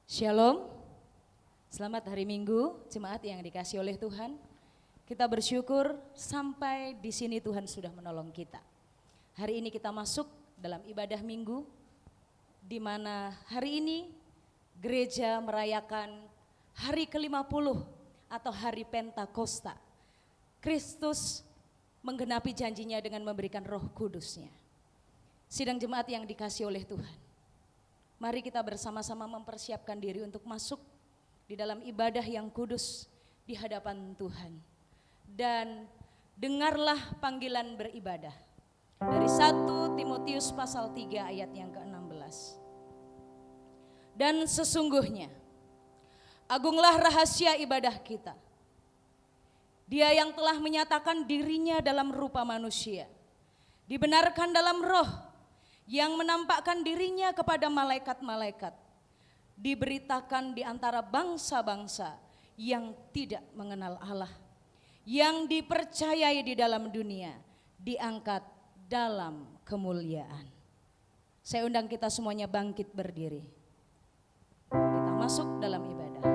Shalom, selamat hari Minggu, jemaat yang dikasihi oleh Tuhan. Kita bersyukur sampai di sini Tuhan sudah menolong kita. Hari ini kita masuk dalam ibadah Minggu, di mana hari ini gereja merayakan hari ke-50 atau hari Pentakosta. Kristus menggenapi janjinya dengan memberikan Roh Kudus-Nya. Sidang jemaat yang dikasihi oleh Tuhan. Mari kita bersama-sama mempersiapkan diri untuk masuk di dalam ibadah yang kudus di hadapan Tuhan. Dan dengarlah panggilan beribadah dari 1 Timotius pasal 3 ayat yang ke-16. Dan sesungguhnya agunglah rahasia ibadah kita. Dia yang telah menyatakan dirinya dalam rupa manusia, dibenarkan dalam roh, yang menampakkan dirinya kepada malaikat-malaikat, diberitakan di antara bangsa-bangsa yang tidak mengenal Allah, yang dipercayai di dalam dunia, diangkat dalam kemuliaan. Saya undang kita semuanya bangkit berdiri. Kita masuk dalam ibadah.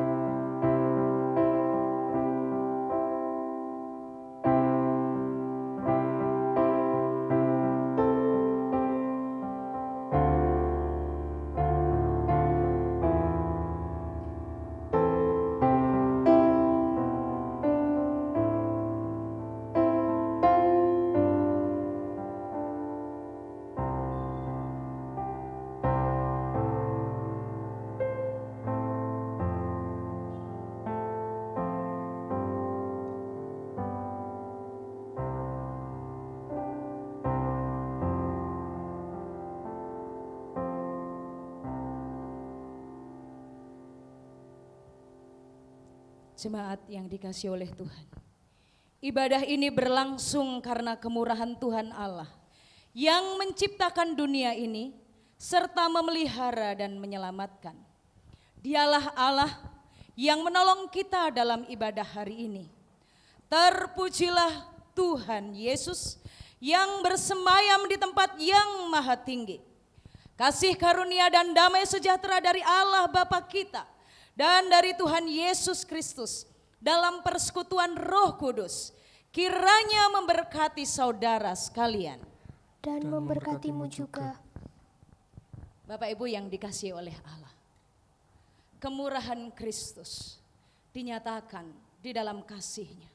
Jemaat yang dikasihi oleh Tuhan, ibadah ini berlangsung karena kemurahan Tuhan Allah yang menciptakan dunia ini serta memelihara dan menyelamatkan. Dialah Allah yang menolong kita dalam ibadah hari ini. Terpujilah Tuhan Yesus yang bersemayam di tempat yang maha tinggi. Kasih karunia dan damai sejahtera dari Allah Bapa kita dan dari Tuhan Yesus Kristus dalam persekutuan Roh Kudus kiranya memberkati saudara sekalian dan memberkatimu juga. Bapak Ibu yang dikasihi oleh Allah, kemurahan Kristus dinyatakan di dalam kasih-Nya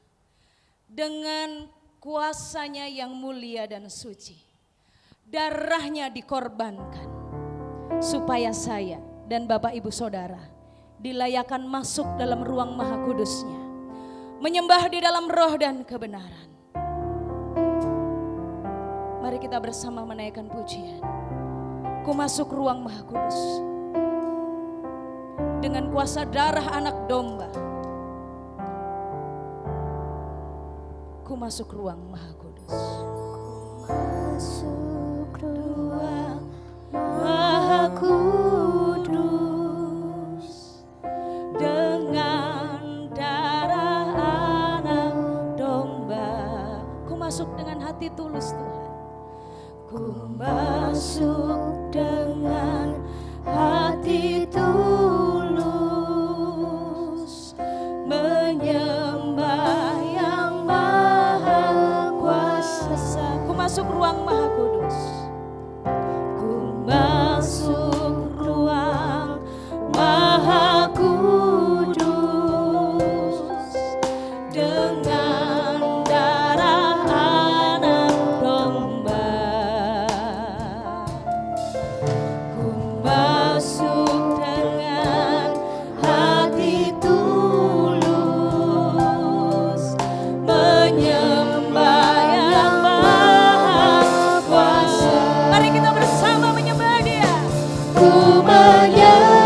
dengan kuasa-Nya yang mulia dan suci. Darah-Nya dikorbankan supaya saya dan Bapak Ibu Saudara dilayakan masuk dalam ruang maha kudus-Nya, menyembah di dalam roh dan kebenaran. Mari kita bersama menaikkan pujian. Ku masuk ruang maha kudus dengan kuasa darah anak domba. Ku masuk ruang maha kudus. Masuk ruang maha kudus dengan darah anak domba. Ku masuk dengan hati tulus Tuhan. Ku masuk dengan hati tulus menyembah yang maha kuasa. Ku masuk ruang maha kudus. Ku masuk ruang maha kudus dengan darah anak domba. Ku masuk dengan hati tulus menyembah yang maha kuasa. Mari kita bersama menyembah Dia. Ku menyembahmu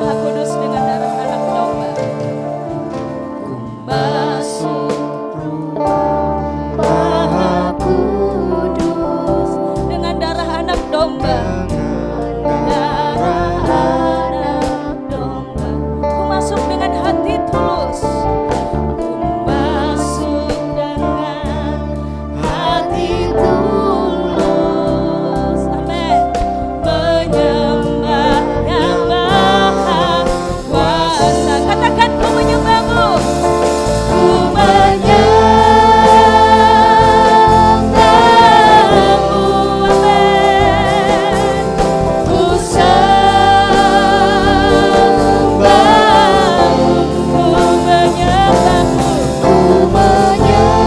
Maha Kudus dengan darah anak domba. Ku masuk Maha Kudus dengan darah anak domba. Darah anak domba. Ku masuk dengan hati tulus. Ku masuk dengan hati tulus. Amin. Menyembah yang Maha Kuasa. Katakan ku menyembahmu. Ku menyembahmu. Amin. Ku sembahmu. Ku menyembahmu. Ku menyembahmu.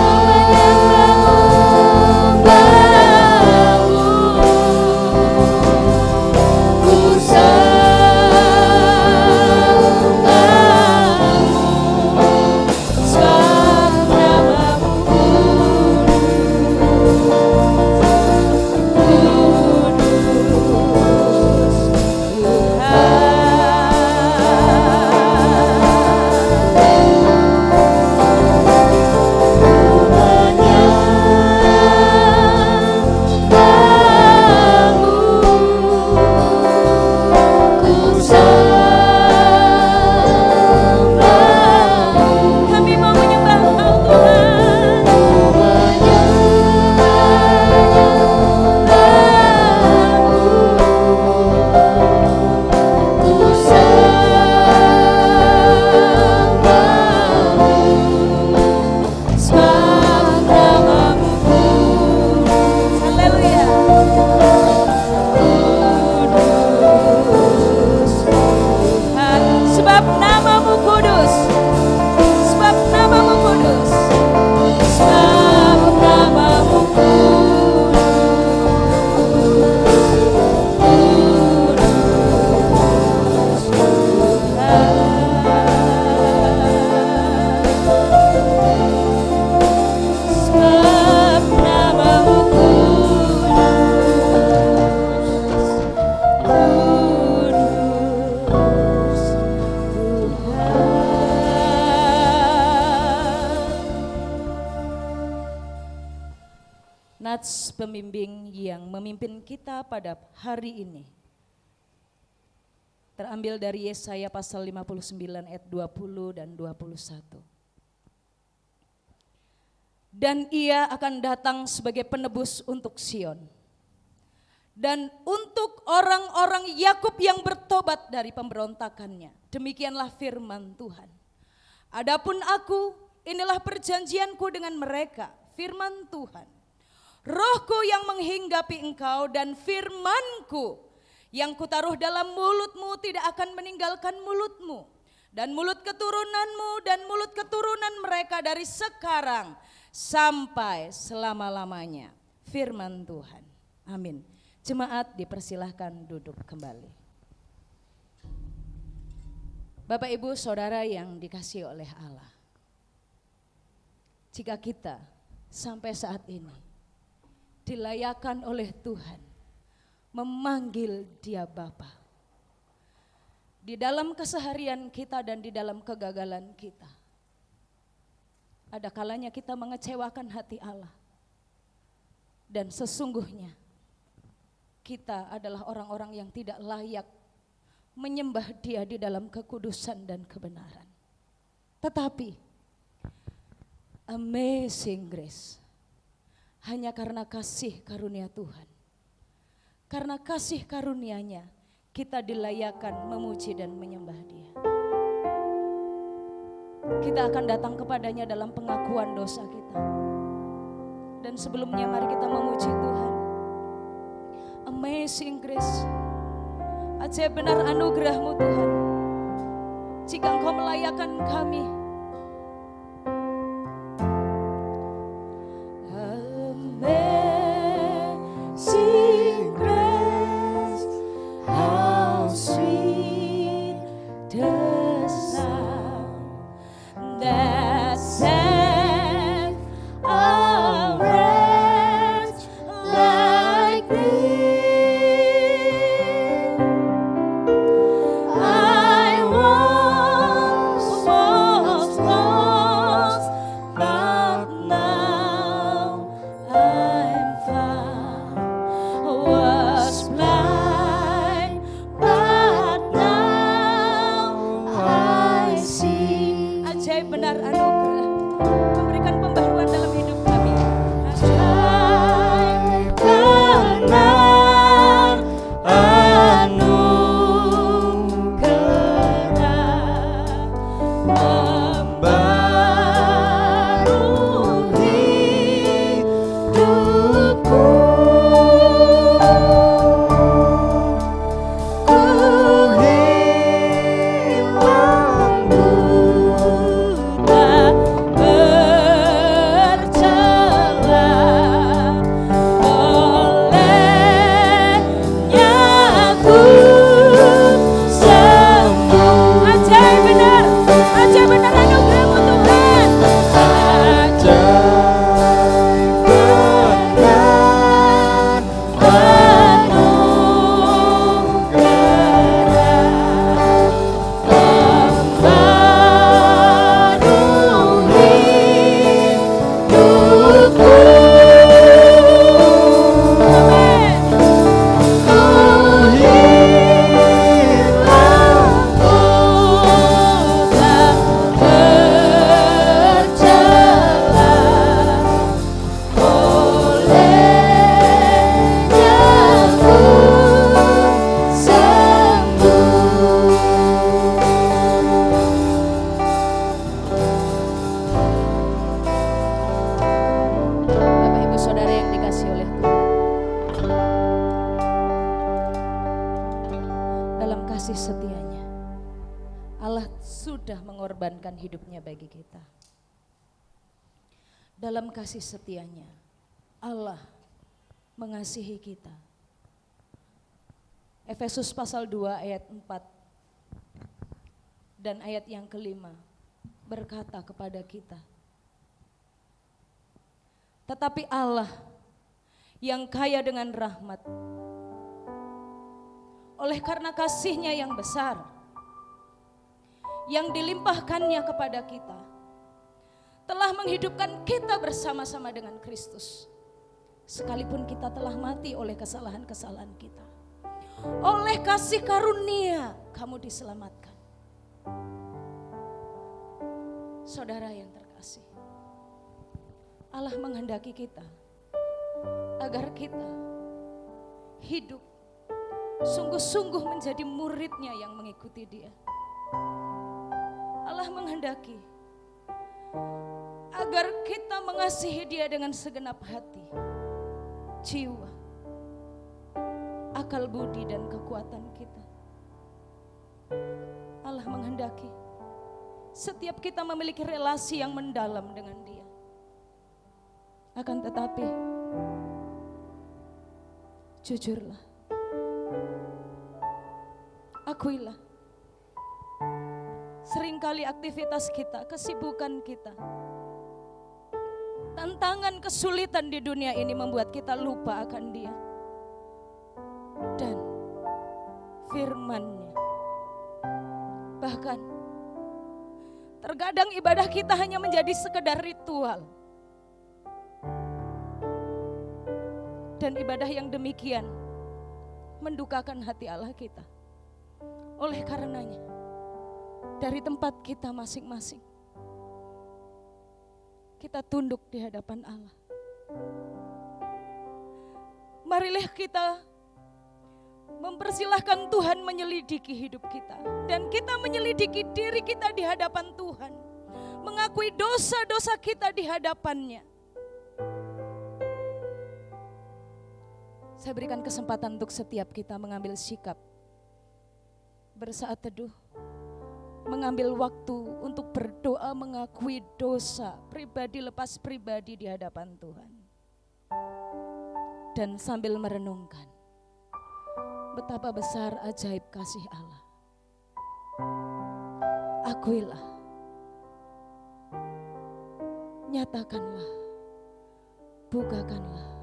Ku sembahmu. Sebab namamu kudus, kami mau menyembah Engkau Tuhan. Sebab namamu kudus. Haleluya. Kudus Tuhan. Sebab namamu kudus. Sebab namamu kudus. Sebab namamu kudus. Kudus Tuhan. Sebab namamu kudus, Tuhan. Nats pembimbing yang memimpin kita pada hari ini terambil dari Yesaya pasal 59 ayat 20 dan 21. Dan ia akan datang sebagai penebus untuk Sion dan untuk orang-orang Yakub yang bertobat dari pemberontakannya. Demikianlah firman Tuhan. Adapun aku, inilah perjanjianku dengan mereka, firman Tuhan. Rohku yang menghinggapi engkau dan firmanku yang kutaruh dalam mulutmu tidak akan meninggalkan mulutmu. Dan mulut keturunanmu dan mulut keturunan mereka dari sekarang sampai selama-lamanya. Firman Tuhan. Amin. Jemaat dipersilahkan duduk kembali. Bapak Ibu Saudara yang dikasihi oleh Allah. Jika kita sampai saat ini dilayakan oleh Tuhan memanggil Dia Bapa. Di dalam keseharian kita dan di dalam kegagalan kita. Ada kalanya kita mengecewakan hati Allah. Dan sesungguhnya kita adalah orang-orang yang tidak layak menyembah Dia di dalam kekudusan dan kebenaran. Tetapi amazing grace, hanya karena kasih karunia Tuhan. Karena kasih karunia-Nya kita dilayakan memuji dan menyembah Dia. Kita akan datang kepadanya dalam pengakuan dosa kita. Dan sebelumnya mari kita memuji Tuhan. Amazing grace, ajaib benar anugerah-Mu Tuhan. Jika Engkau melayakan kami, amazing grace, how sweet the sound that saved a wretch like me. I kasih setianya, Allah sudah mengorbankan hidupnya bagi kita. Dalam kasih setianya, Allah mengasihi kita. Efesus pasal 2 ayat 4 dan ayat yang kelima berkata kepada kita, tetapi Allah yang kaya dengan rahmat, oleh karena kasih-Nya yang besar, yang dilimpahkannya kepada kita, telah menghidupkan kita bersama-sama dengan Kristus. Sekalipun kita telah mati oleh kesalahan-kesalahan kita, oleh kasih karunia kamu diselamatkan. Saudara yang terkasih, Allah menghendaki kita agar kita hidup sungguh-sungguh menjadi murid-Nya yang mengikuti Dia. Allah menghendaki agar kita mengasihi Dia dengan segenap hati, jiwa, akal budi dan kekuatan kita. Allah menghendaki setiap kita memiliki relasi yang mendalam dengan Dia. Akan tetapi, jujurlah, akuilah, seringkali aktivitas kita, kesibukan kita, tantangan, kesulitan di dunia ini membuat kita lupa akan Dia dan firman-Nya. Bahkan terkadang ibadah kita hanya menjadi sekedar ritual. Dan ibadah yang demikian mendukakan hati Allah kita. Oleh karenanya, dari tempat kita masing-masing, kita tunduk di hadapan Allah. Marilah kita mempersilahkan Tuhan menyelidiki hidup kita, dan kita menyelidiki diri kita di hadapan Tuhan, mengakui dosa-dosa kita di hadapan-Nya. Saya berikan kesempatan untuk setiap kita mengambil sikap, bersaat teduh, mengambil waktu untuk berdoa mengakui dosa pribadi lepas pribadi di hadapan Tuhan. Dan sambil merenungkan betapa besar ajaib kasih Allah. Akuilah, nyatakanlah, bukakanlah.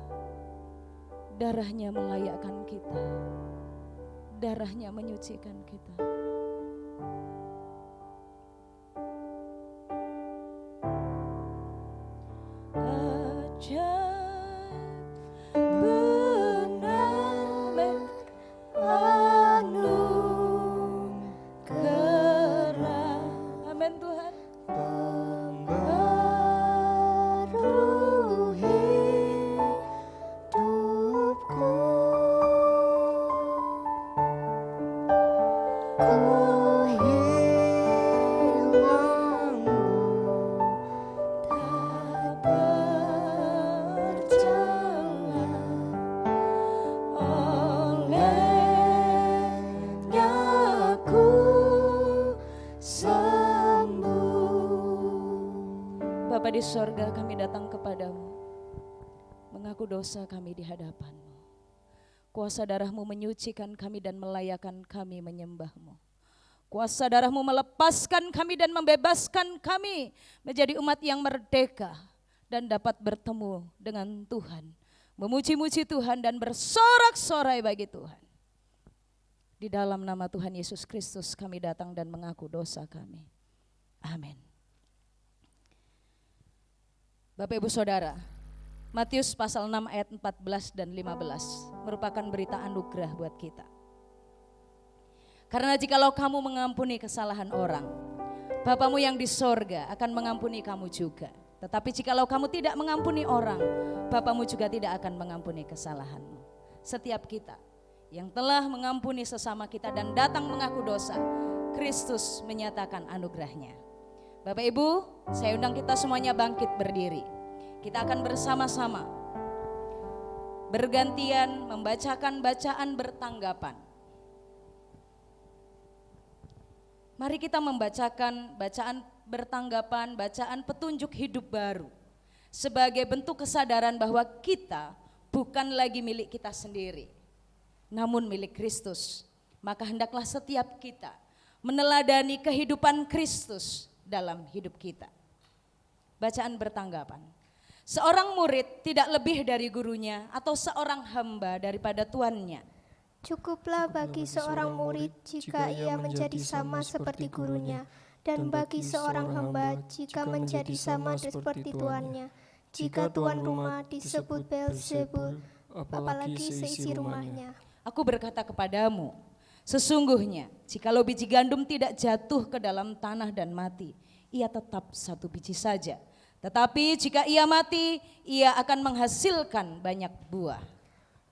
Darah-Nya melayakkan kita, darah-Nya menyucikan kita. Bapa di sorga, kami datang kepadamu, mengaku dosa kami di hadapan-Mu. Kuasa darah-Mu menyucikan kami dan melayakkan kami menyembah-Mu. Kuasa darah-Mu melepaskan kami dan membebaskan kami menjadi umat yang merdeka dan dapat bertemu dengan Tuhan, memuji-muji Tuhan dan bersorak-sorai bagi Tuhan. Di dalam nama Tuhan Yesus Kristus kami datang dan mengaku dosa kami. Amin. Bapak Ibu Saudara, Matius pasal 6 ayat 14 dan 15 merupakan berita anugerah buat kita. Karena jikalau kamu mengampuni kesalahan orang, Bapamu yang di sorga akan mengampuni kamu juga. Tetapi jikalau kamu tidak mengampuni orang, Bapamu juga tidak akan mengampuni kesalahanmu. Setiap kita yang telah mengampuni sesama kita dan datang mengaku dosa, Kristus menyatakan anugerah-Nya. Bapak Ibu, saya undang kita semuanya bangkit berdiri. Kita akan bersama-sama bergantian membacakan bacaan bertanggapan. Mari kita membacakan bacaan bertanggapan, bacaan petunjuk hidup baru. Sebagai bentuk kesadaran bahwa kita bukan lagi milik kita sendiri, namun milik Kristus. Maka hendaklah setiap kita meneladani kehidupan Kristus dalam hidup kita. Bacaan bertanggapan. Seorang murid tidak lebih dari gurunya atau seorang hamba daripada tuannya. Cukuplah bagi seorang murid jika ia menjadi sama seperti gurunya, dan bagi seorang hamba jika menjadi sama seperti tuannya. Jika tuan rumah disebut Beelzebul, apalagi seisi rumahnya. Aku berkata kepadamu, sesungguhnya jikalau biji gandum tidak jatuh ke dalam tanah dan mati, ia tetap satu biji saja. Tetapi jika ia mati, ia akan menghasilkan banyak buah.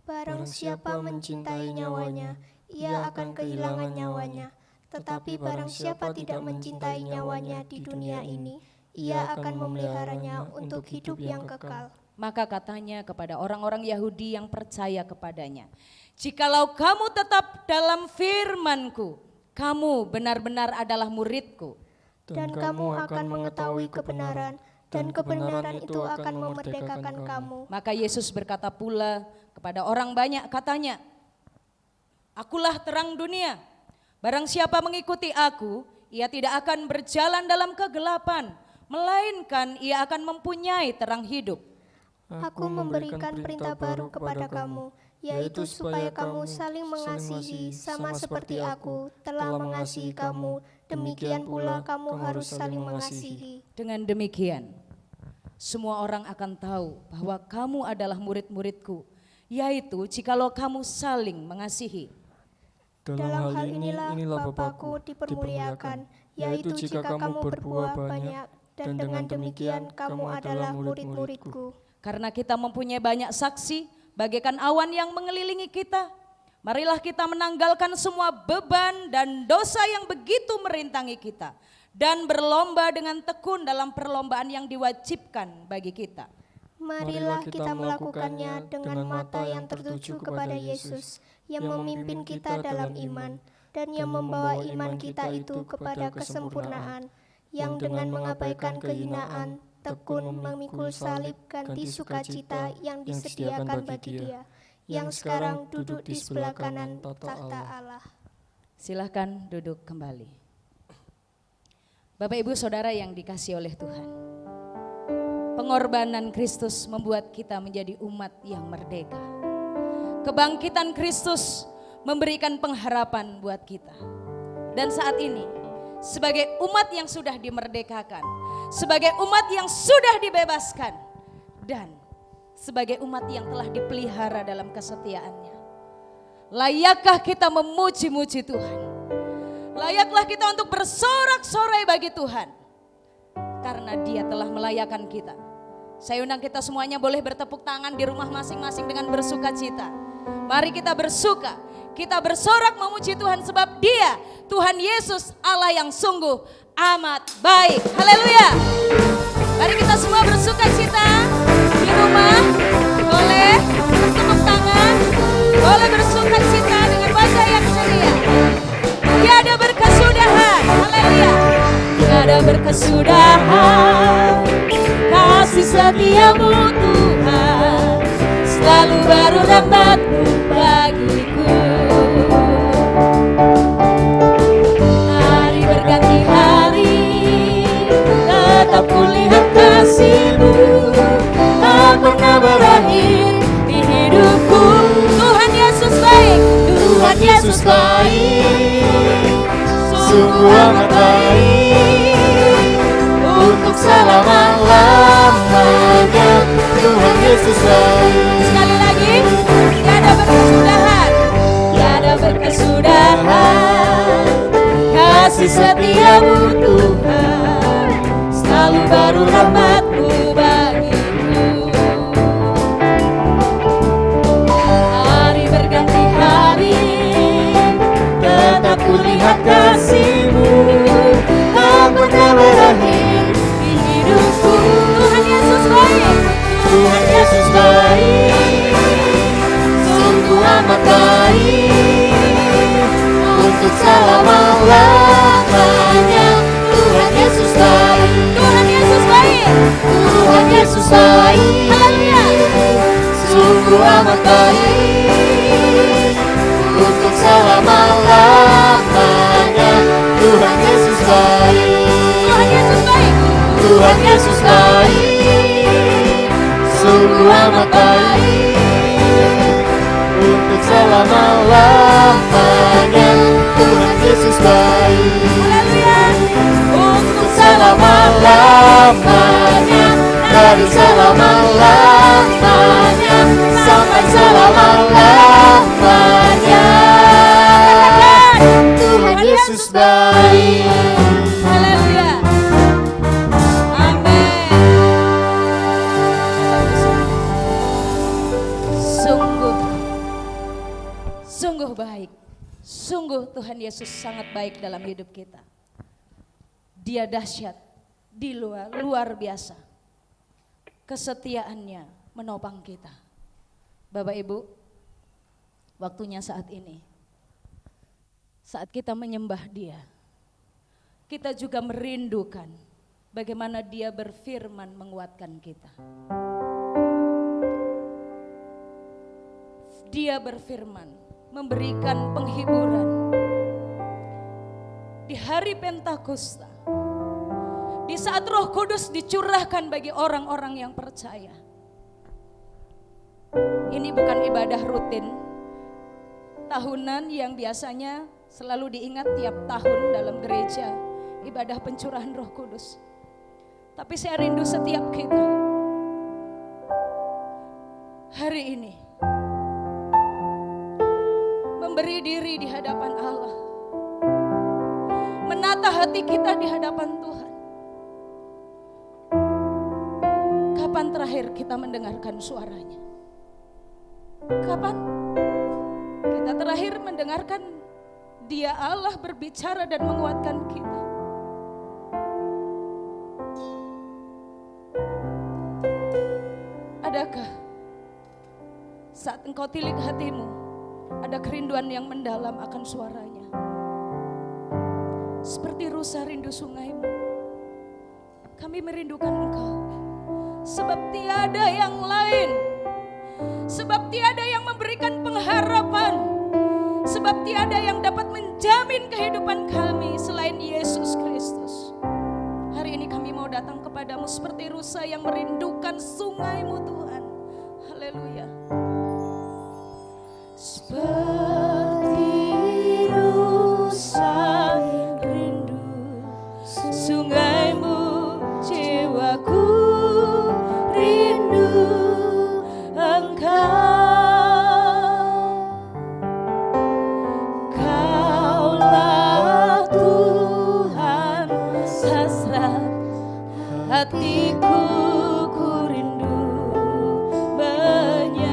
Barang siapa mencintai nyawanya, ia akan kehilangan nyawanya. Tetapi barang siapa tidak mencintai nyawanya di dunia ini, ia akan memeliharanya untuk hidup yang kekal. Maka katanya kepada orang-orang Yahudi yang percaya kepadanya, jikalau kamu tetap dalam firman-Ku, kamu benar-benar adalah murid-Ku. Dan kamu akan mengetahui kebenaran, dan kebenaran itu akan memerdekakan kamu. Maka Yesus berkata pula kepada orang banyak, katanya, Akulah terang dunia, barang siapa mengikuti Aku, ia tidak akan berjalan dalam kegelapan, melainkan ia akan mempunyai terang hidup. Aku memberikan perintah baru kepada kamu, yaitu supaya kamu saling mengasihi sama seperti Aku telah mengasihi kamu, demikian pula kamu harus saling mengasihi. Dengan demikian, semua orang akan tahu bahwa kamu adalah murid-murid-Ku, yaitu jikalau kamu saling mengasihi. Dalam hal inilah Bapa-Ku dipermuliakan, yaitu jika kamu berbuah banyak, dan dengan demikian kamu adalah murid-murid-Ku. Karena kita mempunyai banyak saksi, bagaikan awan yang mengelilingi kita, marilah kita menanggalkan semua beban dan dosa yang begitu merintangi kita, dan berlomba dengan tekun dalam perlombaan yang diwajibkan bagi kita. Marilah kita melakukannya dengan mata yang tertuju kepada Yesus, yang memimpin kita dalam iman, dan yang membawa iman kita itu kepada kesempurnaan, yang dengan mengabaikan kehinaan, tekun memikul salib ganti sukacita yang disediakan bagi Dia, yang sekarang duduk di sebelah kanan tahta Allah. Silahkan duduk kembali. Bapak Ibu Saudara yang dikasihi oleh Tuhan, pengorbanan Kristus membuat kita menjadi umat yang merdeka. Kebangkitan Kristus memberikan pengharapan buat kita. Dan saat ini, sebagai umat yang sudah dimerdekakan, sebagai umat yang sudah dibebaskan, dan sebagai umat yang telah dipelihara dalam kesetiaannya, layakkah kita memuji-muji Tuhan? Layaklah kita untuk bersorak-sorai bagi Tuhan, karena Dia telah melayakan kita. Saya undang kita semuanya boleh bertepuk tangan di rumah masing-masing dengan bersuka cita. Mari kita bersuka, kita bersorak memuji Tuhan sebab Dia, Tuhan Yesus, Allah yang sungguh amat baik. Haleluya. Mari kita semua bersuka cita di rumah, boleh bertepuk tangan, boleh bersuka cita dengan wajah yang ceria. Tiada berkesudahan, haleluya. Tiada berkesudahan, kasih setiamu Tuhan, selalu baru rahmat-Mu bagiku. Hari berganti hari, tetap kulihat kasih-Mu, tak pernah berakhir di hidupku. Tuhan Yesus baik, Tuhan Yesus baik, sungguh amat baik, untuk selama-lamanya. Tuhan Yesus baik. Sekali lagi, tiada berkesudahan, tiada berkesudahan, kasih setiamu Tuhan, selalu baru rahmat-Mu bagiku. Hari berganti hari, tetap kulihat kasih-Mu, tak pernah berakhir di hidupku. Tuhan Yesus baik, Tuhan Yesus baik, sungguh amat baik, untuk selama-lamanya. baik, sungguh amat baik, untuk selama-lamanya. Tuhan Yesus baik, Tuhan Yesus baik, sungguh amat baik, untuk selama-lamanya. Tuhan Yesus baik, untuk selama-lamanya, dari selama-lamanya sampai selama-lamanya. Tuhan Yesus baik. Haleluya. Amin. Sungguh baik. Sungguh Tuhan Yesus sangat baik dalam hidup kita. Dia dahsyat, luar biasa. Kesetiaannya menopang kita. Bapak Ibu, waktunya saat ini. Saat kita menyembah Dia, kita juga merindukan bagaimana Dia berfirman menguatkan kita. Dia berfirman memberikan penghiburan di hari Pentakosta, di saat Roh Kudus dicurahkan bagi orang-orang yang percaya. Ini bukan ibadah rutin tahunan yang biasanya selalu diingat tiap tahun dalam gereja, ibadah pencurahan Roh Kudus. Tapi saya rindu setiap kita hari ini memberi diri di hadapan Allah, menata hati kita di hadapan Tuhan. Kapan terakhir kita mendengarkan suaranya? Kapan kita terakhir mendengarkan Dia Allah berbicara dan menguatkan kita? Adakah saat engkau tilik hatimu, ada kerinduan yang mendalam akan suaranya? Seperti rusa rindu sungaimu, kami merindukan engkau. Sebab tiada yang lain, sebab tiada yang memberikan pengharapan, sebab tiada yang dapat menjamin kehidupan kami selain Yesus Kristus. Hari ini kami mau datang kepadamu seperti rusa yang merindukan sungaimu Tuhan. Haleluya. Seperti rusa rindu sungaimu, jiwaku rindu Engkau. Kaulah Tuhan hasrat hatiku, ku rindu menyembah.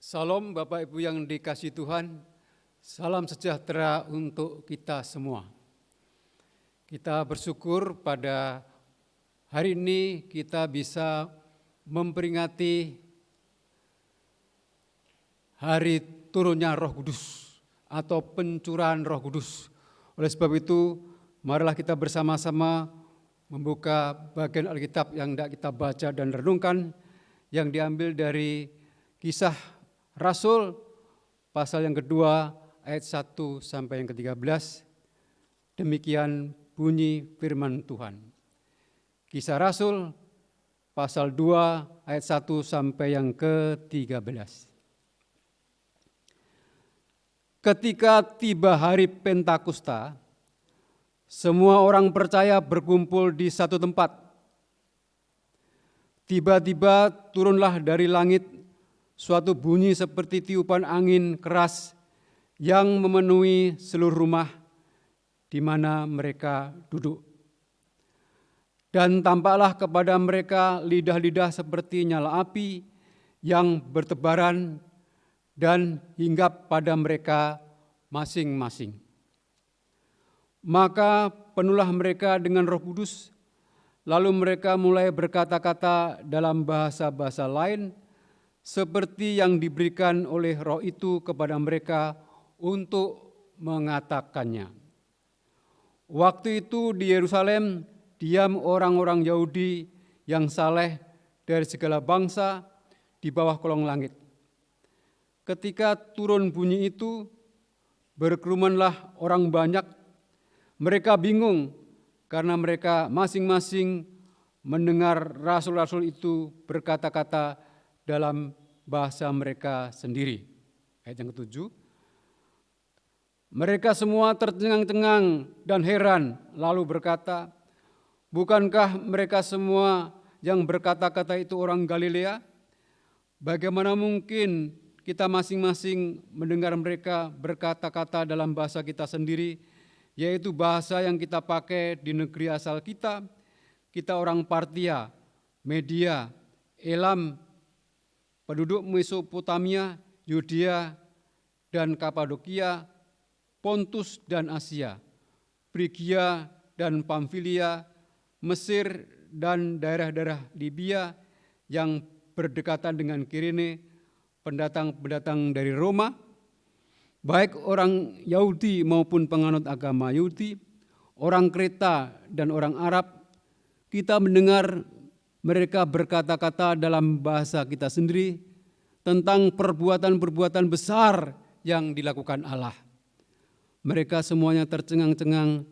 Salam Bapak Ibu yang dikasihi Tuhan, salam sejahtera untuk kita semua. Kita bersyukur pada hari ini kita bisa memperingati hari turunnya Roh Kudus atau pencurahan Roh Kudus. Oleh sebab itu, marilah kita bersama-sama membuka bagian Alkitab yang hendak kita baca dan renungkan, yang diambil dari Kisah Rasul pasal yang kedua ayat 1 sampai yang ke-13. Demikian bunyi firman Tuhan. Kisah Rasul pasal 2 ayat 1 sampai yang ke-13. Ketika tiba hari Pentakosta, semua orang percaya berkumpul di satu tempat. Tiba-tiba turunlah dari langit suatu bunyi seperti tiupan angin keras yang memenuhi seluruh rumah di mana mereka duduk. Dan tampaklah kepada mereka lidah-lidah seperti nyala api yang bertebaran dan hinggap pada mereka masing-masing. Maka penuhlah mereka dengan Roh Kudus, lalu mereka mulai berkata-kata dalam bahasa-bahasa lain, seperti yang diberikan oleh Roh itu kepada mereka untuk mengatakannya. Waktu itu di Yerusalem diam orang-orang Yahudi yang saleh dari segala bangsa di bawah kolong langit. Ketika turun bunyi itu, berkerumunlah orang banyak. Mereka bingung karena mereka masing-masing mendengar rasul-rasul itu berkata-kata dalam bahasa mereka sendiri. Ayat yang ke-7. Mereka semua tercengang-cengang dan heran, lalu berkata, bukankah mereka semua yang berkata-kata itu orang Galilea? Bagaimana mungkin kita masing-masing mendengar mereka berkata-kata dalam bahasa kita sendiri, yaitu bahasa yang kita pakai di negeri asal kita? Kita orang Partia, Media, Elam, penduduk Mesopotamia, Yudea dan Kapadokia, Pontus dan Asia, Frigia dan Pamfilia, Mesir dan daerah-daerah Libya yang berdekatan dengan Kirene, pendatang-pendatang dari Roma, baik orang Yahudi maupun penganut agama Yahudi, orang Kreta dan orang Arab. Kita mendengar mereka berkata-kata dalam bahasa kita sendiri tentang perbuatan-perbuatan besar yang dilakukan Allah. Mereka semuanya tercengang-cengang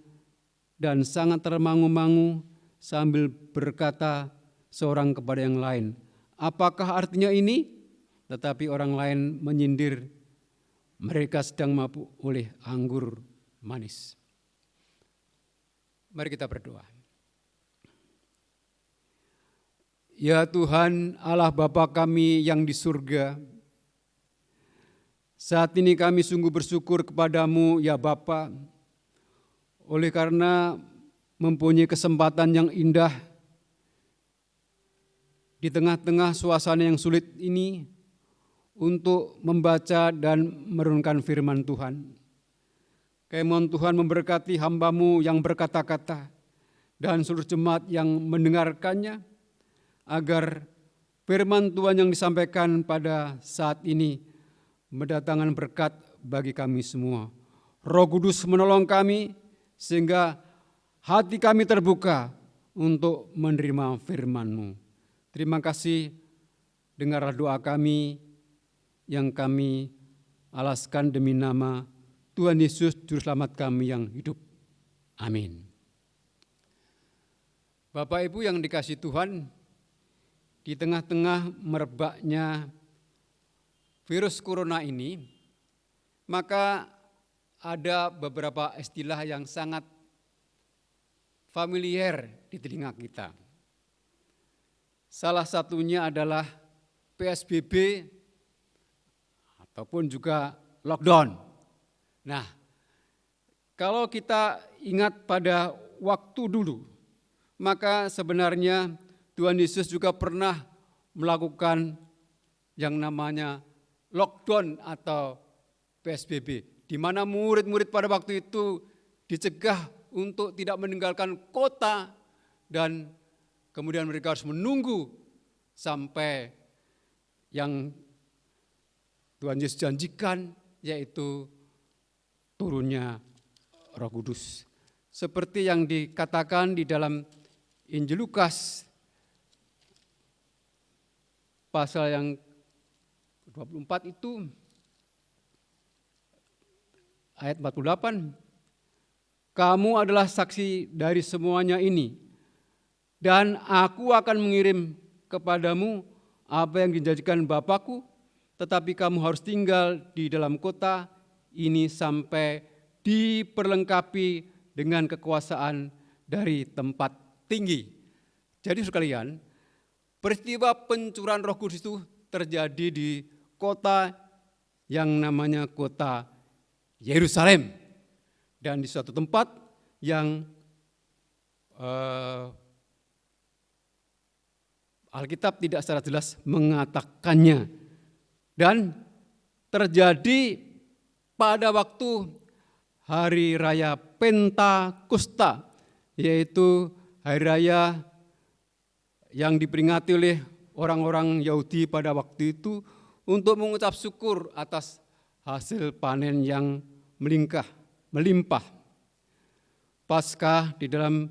dan sangat termangu-mangu sambil berkata seorang kepada yang lain, apakah artinya ini? Tetapi orang lain menyindir, mereka sedang mabuk oleh anggur manis. Mari kita berdoa. Ya Tuhan Allah Bapa kami yang di surga, saat ini kami sungguh bersyukur kepadamu ya Bapa, oleh karena mempunyai kesempatan yang indah di tengah-tengah suasana yang sulit ini untuk membaca dan merenungkan firman Tuhan. Kami Tuhan memberkati hamba-Mu yang berkata-kata dan seluruh jemaat yang mendengarkannya, agar firman Tuhan yang disampaikan pada saat ini mendatangkan berkat bagi kami semua. Roh Kudus menolong kami sehingga hati kami terbuka untuk menerima firman-Mu. Terima kasih, dengarlah doa kami yang kami alaskan demi nama Tuhan Yesus Juru Selamat kami yang hidup. Amin. Bapak Ibu yang dikasihi Tuhan, di tengah-tengah merebaknya virus corona ini, maka ada beberapa istilah yang sangat familiar di telinga kita. Salah satunya adalah PSBB ataupun juga lockdown. Nah, kalau kita ingat pada waktu dulu, maka sebenarnya Tuhan Yesus juga pernah melakukan yang namanya lockdown atau PSBB, di mana murid-murid pada waktu itu dicegah untuk tidak meninggalkan kota dan kemudian mereka harus menunggu sampai yang Tuhan Yesus janjikan, yaitu turunnya Roh Kudus. Seperti yang dikatakan di dalam Injil Lukas pasal yang 24 itu ayat 48, kamu adalah saksi dari semuanya ini, dan aku akan mengirim kepadamu apa yang dijanjikan Bapakku, tetapi kamu harus tinggal di dalam kota ini sampai diperlengkapi dengan kekuasaan dari tempat tinggi. Jadi sekalian, peristiwa pencurahan Roh Kudus itu terjadi di kota yang namanya kota Yerusalem, dan di suatu tempat yang Alkitab tidak secara jelas mengatakannya, dan terjadi pada waktu hari raya Pentakosta, yaitu hari raya yang diperingati oleh orang-orang Yahudi pada waktu itu untuk mengucap syukur atas hasil panen yang melimpah. Paskah di dalam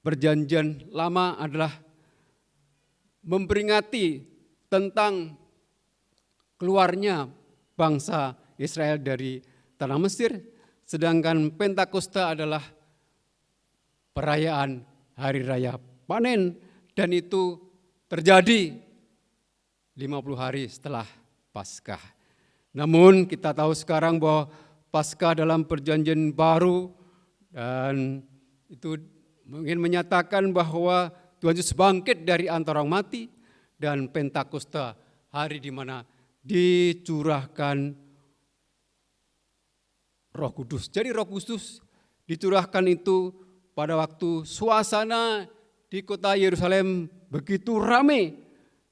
Perjanjian Lama adalah memperingati tentang keluarnya bangsa Israel dari tanah Mesir, sedangkan Pentakosta adalah perayaan hari raya panen, dan itu terjadi 50 hari setelah Paskah. Namun kita tahu sekarang bahwa Paskah dalam Perjanjian Baru, dan itu ingin menyatakan bahwa Tuhan Yesus bangkit dari antara orang mati, dan Pentakosta hari di mana dicurahkan Roh Kudus. Jadi Roh Kudus dicurahkan itu pada waktu suasana di kota Yerusalem begitu ramai,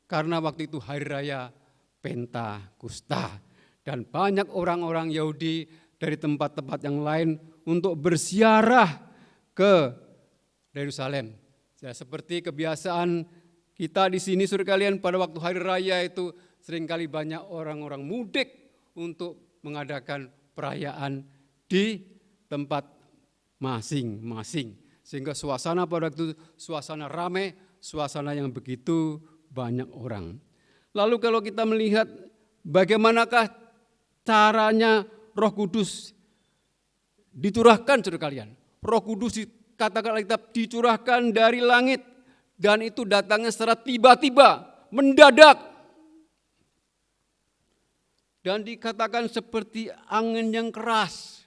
karena waktu itu hari raya Pentakosta, dan banyak orang-orang Yahudi dari tempat-tempat yang lain untuk berziarah ke Yerusalem. Ya, seperti kebiasaan kita di sini, saudara kalian, pada waktu hari raya itu seringkali banyak orang-orang mudik untuk mengadakan perayaan di tempat masing-masing. Sehingga suasana pada waktu itu suasana ramai, suasana yang begitu banyak orang. Lalu kalau kita melihat bagaimanakah caranya Roh Kudus dicurahkan, saudara kalian. Roh Kudus dikatakan Alkitab dicurahkan dari langit, dan itu datangnya secara tiba-tiba, mendadak. Dan dikatakan seperti angin yang keras,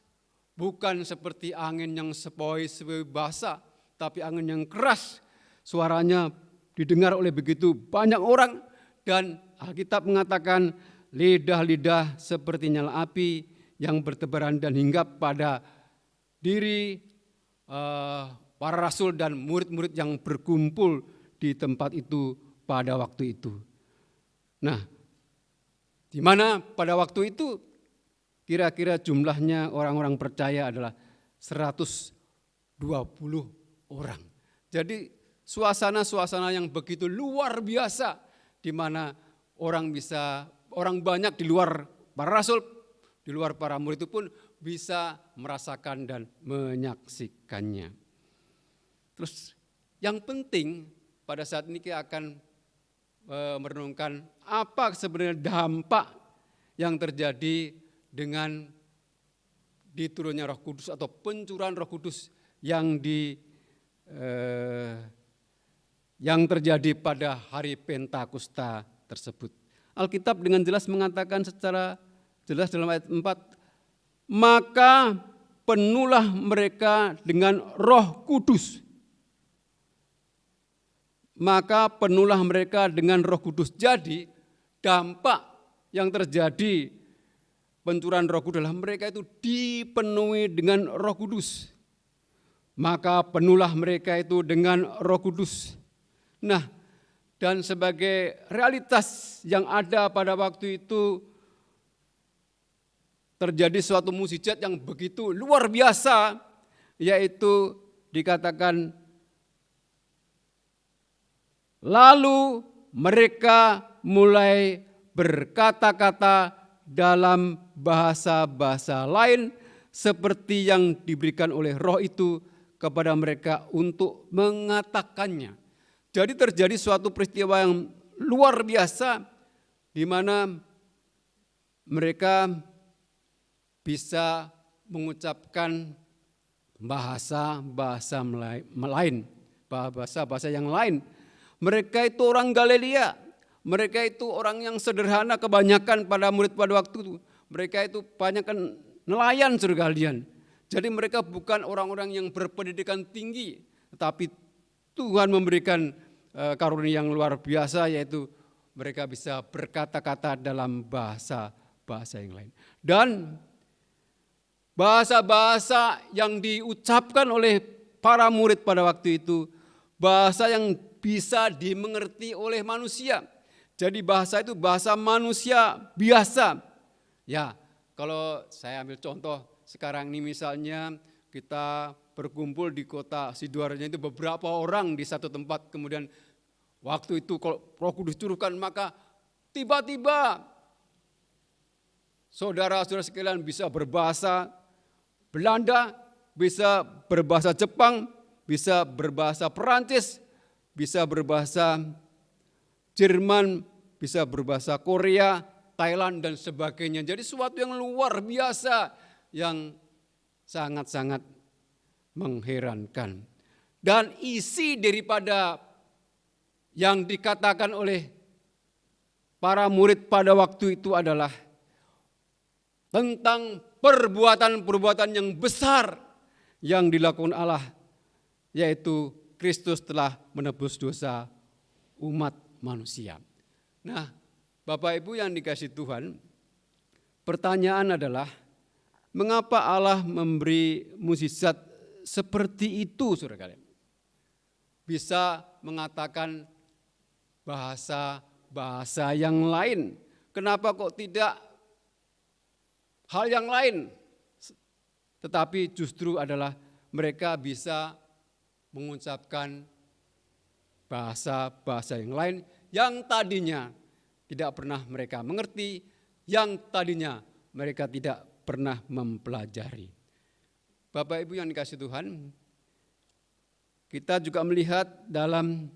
bukan seperti angin yang sepoi-sepoi basah, tapi angin yang keras. Suaranya didengar oleh begitu banyak orang, dan Alkitab mengatakan lidah-lidah seperti nyala api yang bertebaran dan hinggap pada diri para rasul dan murid-murid yang berkumpul di tempat itu pada waktu itu. Nah, di mana pada waktu itu kira-kira jumlahnya orang-orang percaya adalah 120 orang. Jadi suasana-suasana yang begitu luar biasa, di mana orang banyak di luar para rasul, di luar para murid itu pun bisa merasakan dan menyaksikannya. Terus yang penting pada saat ini kita akan merenungkan apa sebenarnya dampak yang terjadi dengan diturunnya Roh Kudus atau pencurahan Roh Kudus yang terjadi pada hari Pentakosta tersebut. Alkitab dengan jelas mengatakan secara jelas dalam ayat 4, maka penuhlah mereka dengan Roh Kudus. Maka penuhlah mereka dengan Roh Kudus. Jadi dampak yang terjadi pencurahan Roh Kudus adalah mereka itu dipenuhi dengan Roh Kudus. Maka penuhlah mereka itu dengan Roh Kudus. Nah, dan sebagai realitas yang ada pada waktu itu terjadi suatu mukjizat yang begitu luar biasa, yaitu dikatakan lalu mereka mulai berkata-kata dalam bahasa-bahasa lain seperti yang diberikan oleh Roh itu kepada mereka untuk mengatakannya. Jadi terjadi suatu peristiwa yang luar biasa di mana mereka bisa mengucapkan bahasa-bahasa lain, bahasa-bahasa yang lain. Mereka itu orang Galilea, mereka itu orang yang sederhana kebanyakan pada murid pada waktu itu. Mereka itu kebanyakan nelayan sekalian. Jadi mereka bukan orang-orang yang berpendidikan tinggi, tetapi Tuhan memberikan karunia yang luar biasa, yaitu mereka bisa berkata-kata dalam bahasa-bahasa yang lain. Dan bahasa-bahasa yang diucapkan oleh para murid pada waktu itu, bahasa yang bisa dimengerti oleh manusia. Jadi bahasa itu bahasa manusia biasa. Ya, kalau saya ambil contoh sekarang ini misalnya kita berkumpul di kota Sidoarjo itu beberapa orang di satu tempat, kemudian waktu itu kalau Roh Kudus turunkan maka tiba-tiba saudara-saudara sekalian bisa berbahasa Belanda, bisa berbahasa Jepang, bisa berbahasa Perancis, bisa berbahasa Jerman, bisa berbahasa Korea, Thailand dan sebagainya. Jadi sesuatu yang luar biasa yang sangat-sangat mengherankan. Dan isi daripada yang dikatakan oleh para murid pada waktu itu adalah tentang perbuatan-perbuatan yang besar yang dilakukan Allah, yaitu Kristus telah menebus dosa umat manusia. Nah, Bapak Ibu yang dikasihi Tuhan, pertanyaan adalah mengapa Allah memberi mukjizat seperti itu, saudara kalian? Bisa mengatakan bahasa-bahasa yang lain. Kenapa kok tidak hal yang lain? Tetapi justru adalah mereka bisa mengucapkan bahasa-bahasa yang lain yang tadinya tidak pernah mereka mengerti, yang tadinya mereka tidak pernah mempelajari. Bapak Ibu yang dikasihi Tuhan, kita juga melihat dalam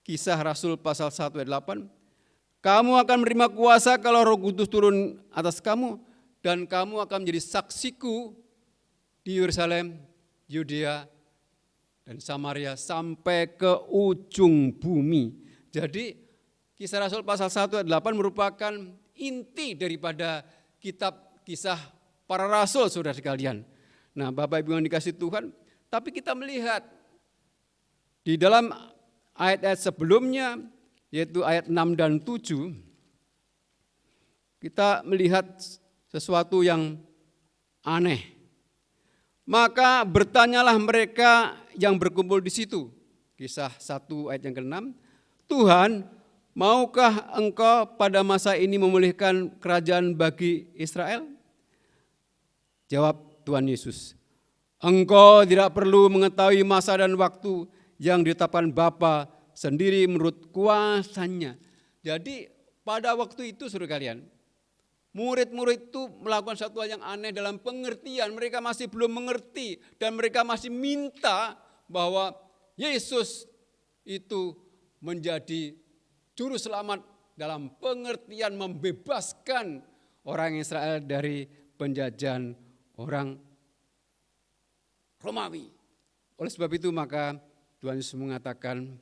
Kisah Rasul pasal 1 ayat 8, kamu akan menerima kuasa kalau Roh Kudus turun atas kamu, dan kamu akan menjadi saksiku di Yerusalem, Yudea, dan Samaria sampai ke ujung bumi. Jadi Kisah Rasul pasal 1 ayat 8 merupakan inti daripada kitab Kisah para Rasul, saudara sekalian. Nah, Bapak Ibu yang dikasihi Tuhan, tapi kita melihat di dalam ayat-ayat sebelumnya, yaitu ayat 6 dan 7, kita melihat sesuatu yang aneh. Maka bertanyalah mereka yang berkumpul di situ. Kisah 1 ayat yang ke-6. Tuhan, maukah engkau pada masa ini memulihkan kerajaan bagi Israel? Jawab Tuhan Yesus, engkau tidak perlu mengetahui masa dan waktu yang ditetapkan Bapa sendiri menurut kuasanya. Jadi pada waktu itu saudara kalian, murid-murid itu melakukan satu hal yang aneh dalam pengertian. Mereka masih belum mengerti dan mereka masih minta bahwa Yesus itu menjadi juru selamat dalam pengertian membebaskan orang Israel dari penjajahan orang Romawi. Oleh sebab itu maka Tuhan Yesus mengatakan,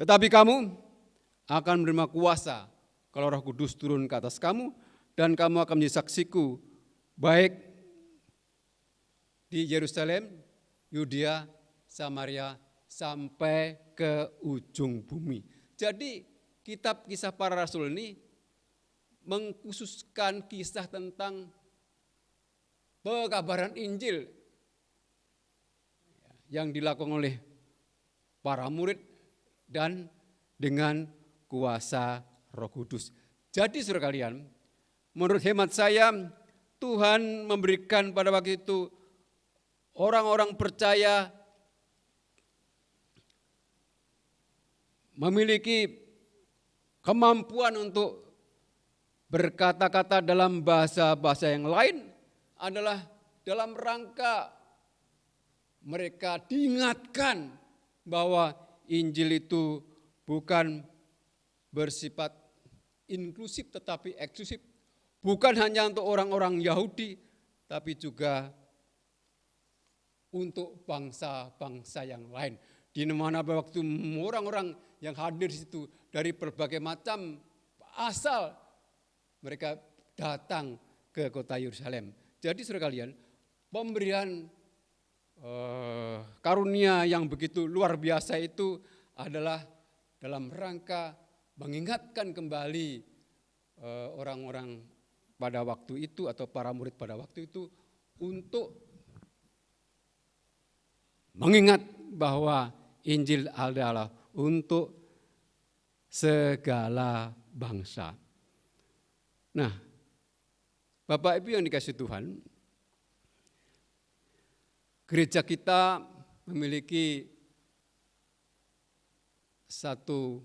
tetapi kamu akan menerima kuasa kalau Roh Kudus turun ke atas kamu, dan kamu akan menjadi saksiku baik di Yerusalem, Yudea, Samaria, sampai ke ujung bumi. Jadi kitab Kisah Para Rasul ini mengkhususkan kisah tentang pekabaran Injil yang dilakukan oleh para murid dan dengan kuasa Roh Kudus. Jadi saudara kalian, menurut hemat saya, Tuhan memberikan pada waktu itu orang-orang percaya memiliki kemampuan untuk berkata-kata dalam bahasa-bahasa yang lain adalah dalam rangka mereka diingatkan bahwa Injil itu bukan bersifat inklusif tetapi eksklusif. Bukan hanya untuk orang-orang Yahudi, tapi juga untuk bangsa-bangsa yang lain. Di mana waktu orang-orang yang hadir di situ dari berbagai macam asal, mereka datang ke kota Yerusalem. Jadi saudara kalian, pemberian karunia yang begitu luar biasa itu adalah dalam rangka mengingatkan kembali orang-orang pada waktu itu atau para murid pada waktu itu untuk mengingat bahwa Injil adalah untuk segala bangsa. Nah, Bapak Ibu yang dikasihi Tuhan, gereja kita memiliki satu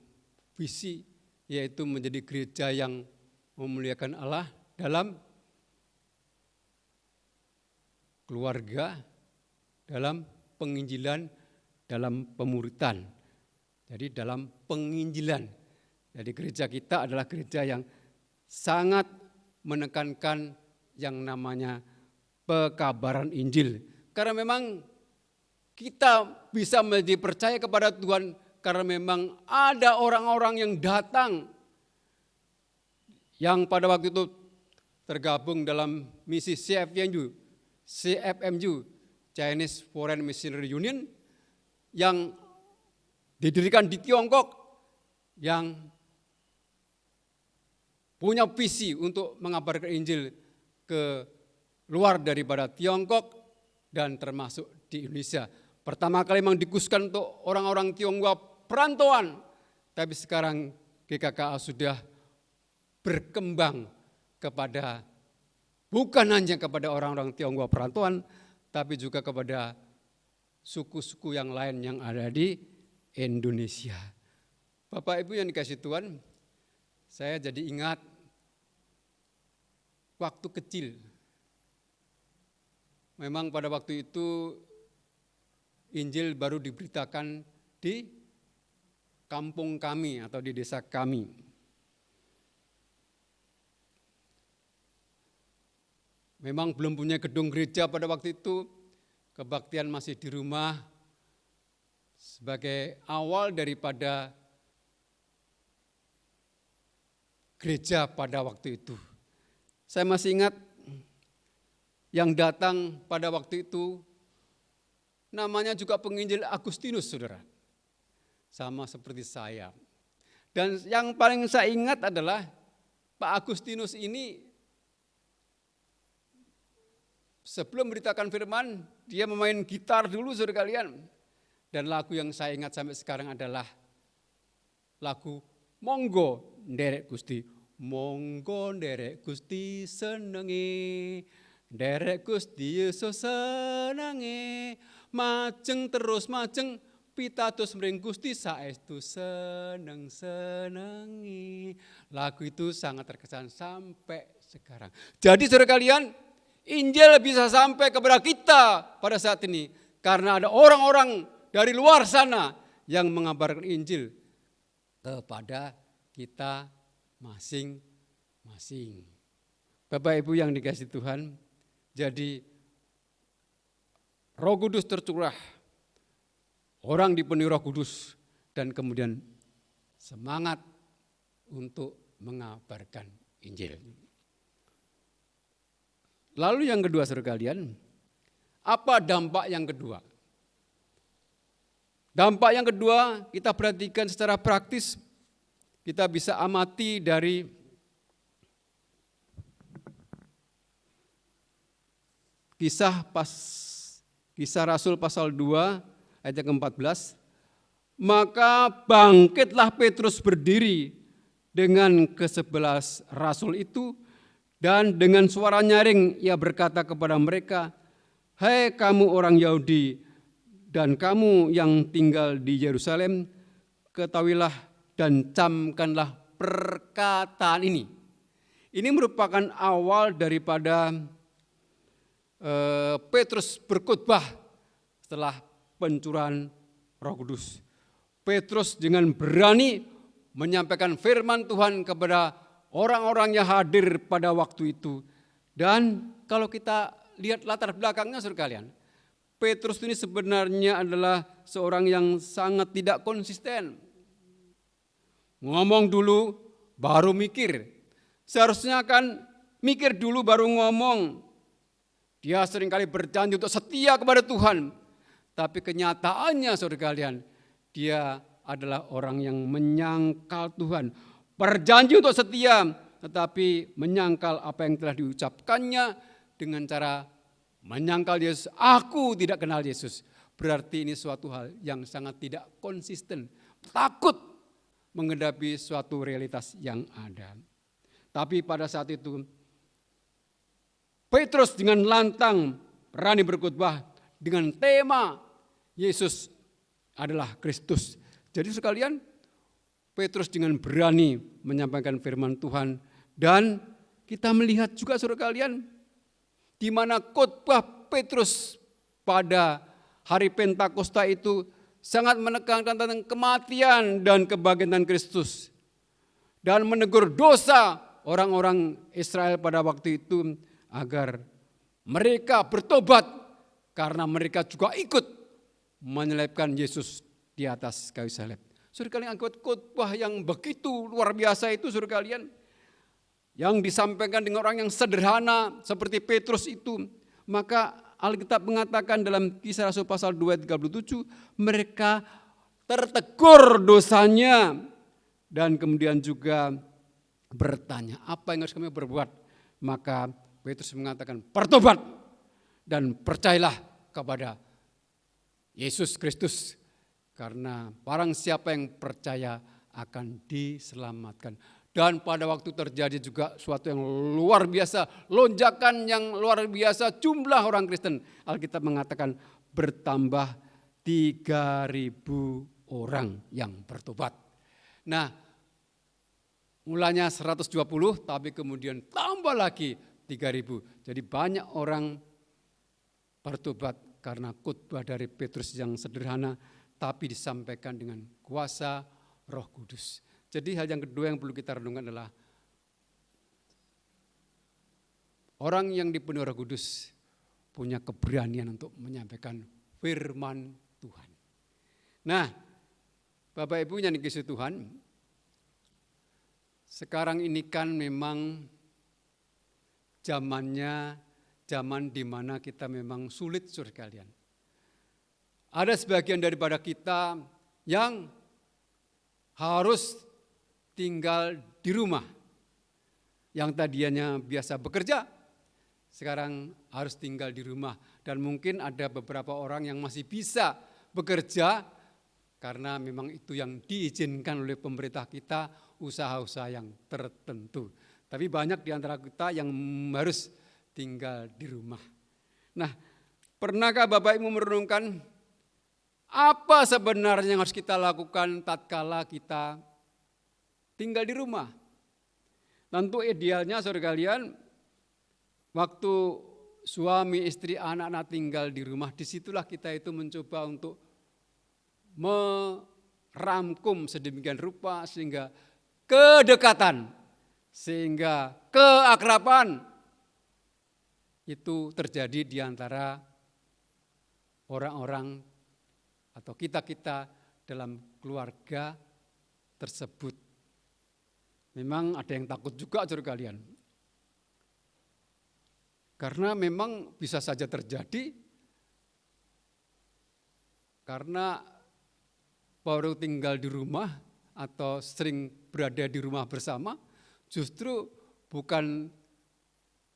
visi, yaitu menjadi gereja yang memuliakan Allah dalam keluarga, dalam penginjilan, dalam pemuritan. Jadi dalam penginjilan. Jadi gereja kita adalah gereja yang sangat menekankan yang namanya pekabaran Injil. Karena memang kita bisa menjadi percaya kepada Tuhan karena memang ada orang-orang yang datang yang pada waktu itu tergabung dalam misi CFMU, Chinese Foreign Missionary Union, yang didirikan di Tiongkok, yang punya visi untuk mengabarkan Injil ke luar daripada Tiongkok dan termasuk di Indonesia. Pertama kali memang dikhususkan untuk orang-orang Tionghoa perantauan, tapi sekarang GKKA sudah berkembang kepada bukan hanya kepada orang-orang Tionghoa perantauan, tapi juga kepada suku-suku yang lain yang ada di Indonesia. Bapak Ibu yang dikasihi Tuhan, saya jadi ingat waktu kecil. Memang pada waktu itu Injil baru diberitakan di kampung kami atau di desa kami. Memang belum punya gedung gereja pada waktu itu, kebaktian masih di rumah sebagai awal daripada gereja pada waktu itu. Saya masih ingat yang datang pada waktu itu namanya juga penginjil Agustinus, saudara. Sama seperti saya. Dan yang paling saya ingat adalah Pak Agustinus ini sebelum memberitakan firman, dia memain gitar dulu, saudara kalian. Dan lagu yang saya ingat sampai sekarang adalah lagu Monggo Nderek Gusti. Monggo nderek Gusti senengi, nderek Gusti Yesus senengi, majeng terus majeng pitados mring Gusti saestu senengi. Lagu itu sangat terkesan sampai sekarang. Jadi saudara kalian, Injil bisa sampai kepada kita pada saat ini karena ada orang-orang dari luar sana yang mengabarkan Injil kepada kita masing-masing. Bapak Ibu yang dikasihi Tuhan, jadi Roh Kudus tercurah, orang dipenuhi Roh Kudus dan kemudian semangat untuk mengabarkan Injil. Lalu yang kedua saudara kalian, apa dampak yang kedua? Dampak yang kedua kita perhatikan secara praktis, kita bisa amati dari Kisah Rasul pasal 2 ayat yang ke-14. Maka bangkitlah Petrus berdiri dengan ke-11 rasul itu, dan dengan suara nyaring ia berkata kepada mereka, "Hai kamu orang Yahudi dan kamu yang tinggal di Yerusalem, ketahuilah dan camkanlah perkataan ini." Ini merupakan awal daripada Petrus berkhotbah setelah pencurahan Roh Kudus. Petrus dengan berani menyampaikan firman Tuhan kepada orang-orang yang hadir pada waktu itu. Dan kalau kita lihat latar belakangnya saudara sekalian, Petrus ini sebenarnya adalah seorang yang sangat tidak konsisten. Ngomong dulu baru mikir. Seharusnya kan mikir dulu baru ngomong. Dia seringkali berjanji untuk setia kepada Tuhan. Tapi kenyataannya saudara sekalian, dia adalah orang yang menyangkal Tuhan. Berjanji untuk setia, tetapi menyangkal apa yang telah diucapkannya dengan cara menyangkal Yesus. Aku tidak kenal Yesus. Berarti ini suatu hal yang sangat tidak konsisten. Takut menghadapi suatu realitas yang ada. Tapi pada saat itu Petrus dengan lantang berani berkhotbah dengan tema Yesus adalah Kristus. Jadi sekalian, Petrus dengan berani menyampaikan firman Tuhan, dan kita melihat juga saudara kalian di mana khotbah Petrus pada hari Pentakosta itu sangat menekankan tentang kematian dan kebangkitan Kristus dan menegur dosa orang-orang Israel pada waktu itu agar mereka bertobat karena mereka juga ikut menyelipkan Yesus di atas kayu salib. Saudara kalian, akibat khotbah yang begitu luar biasa itu saudara kalian, yang disampaikan dengan orang yang sederhana seperti Petrus itu, maka Alkitab mengatakan dalam Kisah Rasul pasal 2 ayat 37, mereka tertegur dosanya dan kemudian juga bertanya, apa yang harus kami berbuat? Maka Petrus mengatakan, bertobat dan percayalah kepada Yesus Kristus, karena barang siapa yang percaya akan diselamatkan. Dan pada waktu terjadi juga suatu yang luar biasa, lonjakan yang luar biasa jumlah orang Kristen. Alkitab mengatakan bertambah 3.000 orang yang bertobat. Nah, mulanya 120, tapi kemudian tambah lagi 3.000. Jadi banyak orang bertobat karena khotbah dari Petrus yang sederhana, tapi disampaikan dengan kuasa Roh Kudus. Jadi hal yang kedua yang perlu kita renungkan adalah orang yang dipenuhi Roh Kudus punya keberanian untuk menyampaikan firman Tuhan. Nah, Bapak Ibu yang dikasihi Tuhan, sekarang ini kan memang zamannya zaman di mana kita memang sulit saudara kalian. Ada sebagian daripada kita yang harus tinggal di rumah. Yang tadinya biasa bekerja, sekarang harus tinggal di rumah. Dan mungkin ada beberapa orang yang masih bisa bekerja karena memang itu yang diizinkan oleh pemerintah kita, usaha-usaha yang tertentu. Tapi banyak di antara kita yang harus tinggal di rumah. Nah, pernahkah Bapak Ibu merenungkan apa sebenarnya yang harus kita lakukan tatkala kita tinggal di rumah? Tentu idealnya saudara kalian, waktu suami, istri, anak-anak tinggal di rumah, disitulah kita itu mencoba untuk merangkum sedemikian rupa sehingga kedekatan, sehingga keakraban itu terjadi di antara orang-orang atau kita-kita dalam keluarga tersebut. Memang ada yang takut juga saudara kalian. Karena memang bisa saja terjadi karena baru tinggal di rumah atau sering berada di rumah bersama, justru bukan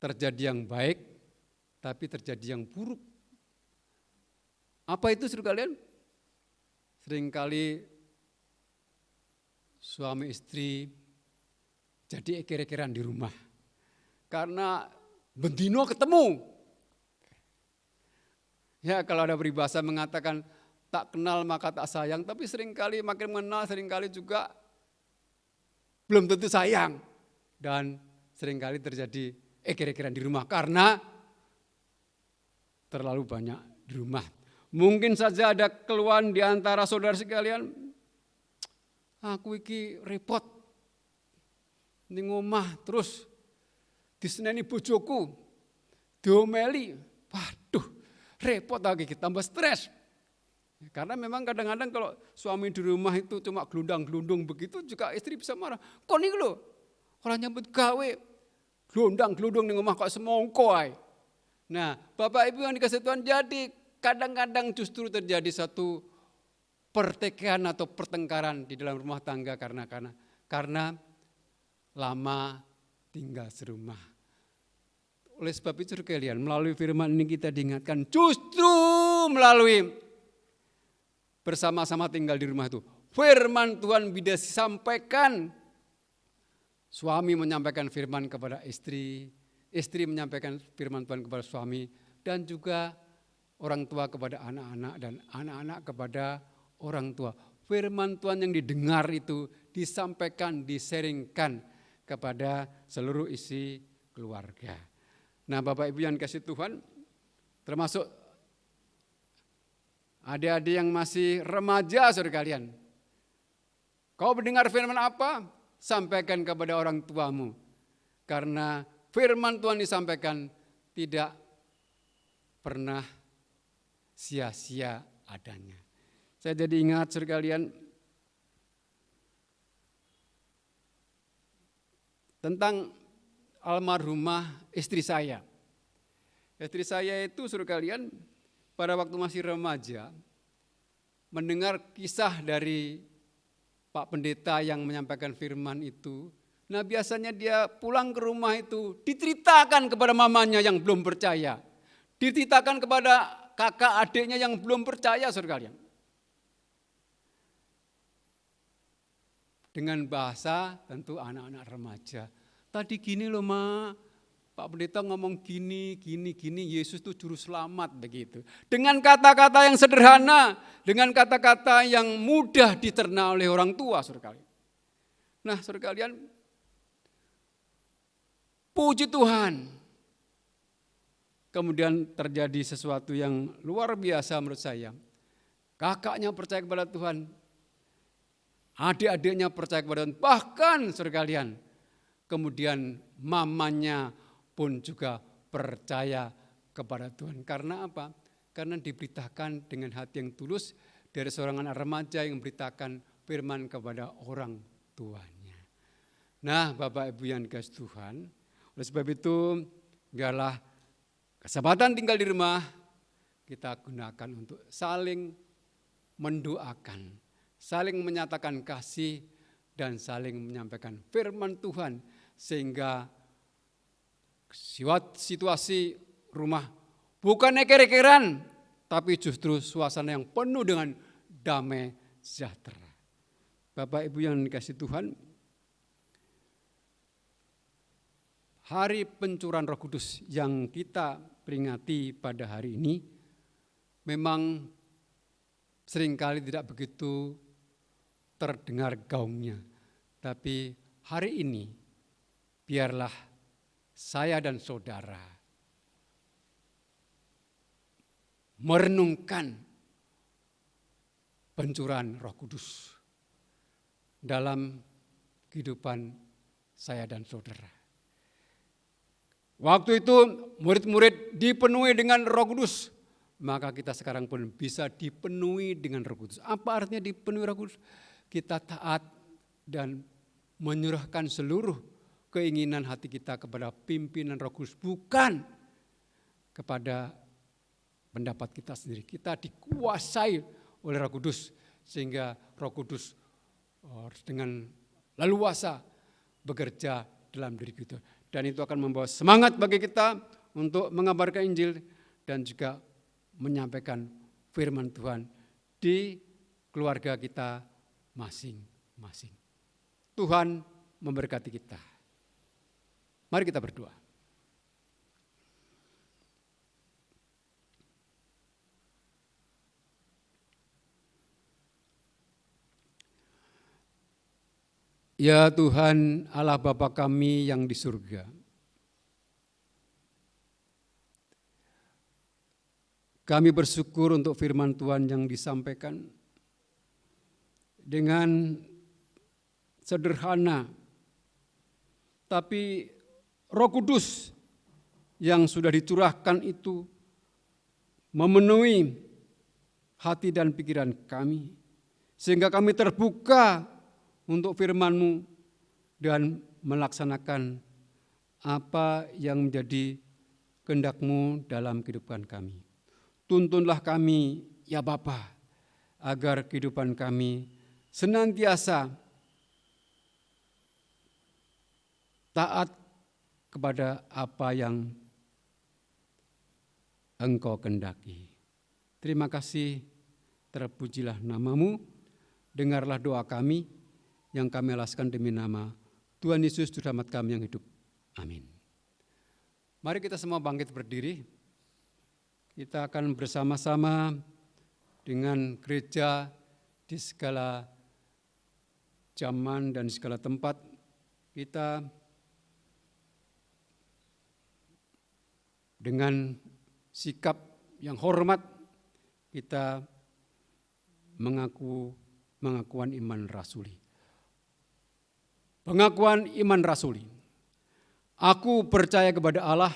terjadi yang baik, tapi terjadi yang buruk. Apa itu saudara kalian? Seringkali suami istri jadi eker-ekeran di rumah. Karena bendino ketemu. Ya, kalau ada peribahasa mengatakan tak kenal maka tak sayang, tapi seringkali makin mengenal seringkali juga belum tentu sayang. Dan seringkali terjadi eker-ekeran di rumah karena terlalu banyak di rumah. Mungkin saja ada keluhan di antara saudara sekalian, aku iki repot di ngomah terus diseneni bojoku, diomeli, waduh repot lagi, kita tambah stres. Karena memang kadang-kadang kalau suami di rumah itu cuma gelundang-gelundung begitu juga istri bisa marah. Kok nih lo, orang nyambut gawe, gelundang-gelundung di rumah kok semongko ae. Nah, Bapak Ibu yang dikasih Tuhan, jadi kadang-kadang justru terjadi satu pertikaian atau pertengkaran di dalam rumah tangga karena lama tinggal serumah. Oleh sebab itu sekalian, melalui firman ini kita diingatkan justru melalui bersama-sama tinggal di rumah itu. Firman Tuhan bisa disampaikan. Suami menyampaikan firman kepada istri, istri menyampaikan firman Tuhan kepada suami, dan juga orang tua kepada anak-anak dan anak-anak kepada orang tua. Firman Tuhan yang didengar itu disampaikan, diseringkan kepada seluruh isi keluarga. Nah, Bapak Ibu yang kasih Tuhan, termasuk adik-adik yang masih remaja saudara kalian. Kau mendengar firman apa? Sampaikan kepada orang tuamu. Karena firman Tuhan disampaikan tidak pernah sia-sia adanya. Saya jadi ingat saudara kalian tentang almarhumah istri saya. Istri saya itu saudara kalian pada waktu masih remaja mendengar kisah dari Pak Pendeta yang menyampaikan firman itu. Nah, biasanya dia pulang ke rumah itu diceritakan kepada mamanya yang belum percaya. Diceritakan kepada kakak adiknya yang belum percaya saudara kalian. Dengan bahasa tentu anak-anak remaja. Tadi gini loh Ma, Pak Pendeta ngomong gini, Yesus itu juru selamat begitu. Dengan kata-kata yang sederhana, dengan kata-kata yang mudah dicerna oleh orang tua saudara kalian. Nah saudara kalian, puji Tuhan. Kemudian terjadi sesuatu yang luar biasa menurut saya. Kakaknya percaya kepada Tuhan, adik-adiknya percaya kepada Tuhan, bahkan saudara kalian, kemudian mamanya pun juga percaya kepada Tuhan. Karena apa? Karena diberitakan dengan hati yang tulus dari seorang anak remaja yang memberitakan firman kepada orang tuanya. Nah, Bapak Ibu yang dikasihi Tuhan, oleh sebab itu biarlah kesempatan tinggal di rumah kita gunakan untuk saling mendoakan, saling menyatakan kasih, dan saling menyampaikan firman Tuhan sehingga situasi rumah bukan eker-ekeran, tapi justru suasana yang penuh dengan damai sejahtera. Bapak Ibu yang dikasihi Tuhan, hari pencurahan Roh Kudus yang kita peringati pada hari ini memang seringkali tidak begitu terdengar gaungnya. Tapi hari ini biarlah saya dan saudara merenungkan pencurahan Roh Kudus dalam kehidupan saya dan saudara. Waktu itu murid-murid dipenuhi dengan Roh Kudus, maka kita sekarang pun bisa dipenuhi dengan Roh Kudus. Apa artinya dipenuhi Roh Kudus? Kita taat dan menyerahkan seluruh keinginan hati kita kepada pimpinan Roh Kudus, bukan kepada pendapat kita sendiri. Kita dikuasai oleh Roh Kudus sehingga Roh Kudus dengan leluasa bekerja dalam diri kita. Dan itu akan membawa semangat bagi kita untuk mengabarkan Injil dan juga menyampaikan firman Tuhan di keluarga kita masing-masing. Tuhan memberkati kita. Mari kita berdoa. Ya Tuhan Allah Bapa kami yang di surga, kami bersyukur untuk firman Tuhan yang disampaikan dengan sederhana, tapi Roh Kudus yang sudah dicurahkan itu memenuhi hati dan pikiran kami, sehingga kami terbuka untuk firman-Mu dan melaksanakan apa yang menjadi kehendak-Mu dalam kehidupan kami. Tuntunlah kami ya Bapa, agar kehidupan kami senantiasa taat kepada apa yang Engkau kehendaki. Terima kasih, terpujilah nama-Mu, dengarlah doa kami yang kami alaskan demi nama Tuhan Yesus Juru Selamat kami yang hidup. Amin. Mari kita semua bangkit berdiri. Kita akan bersama-sama dengan gereja di segala zaman dan segala tempat. Kita dengan sikap yang hormat kita pengakuan iman rasuli. Pengakuan iman rasuli. Aku percaya kepada Allah,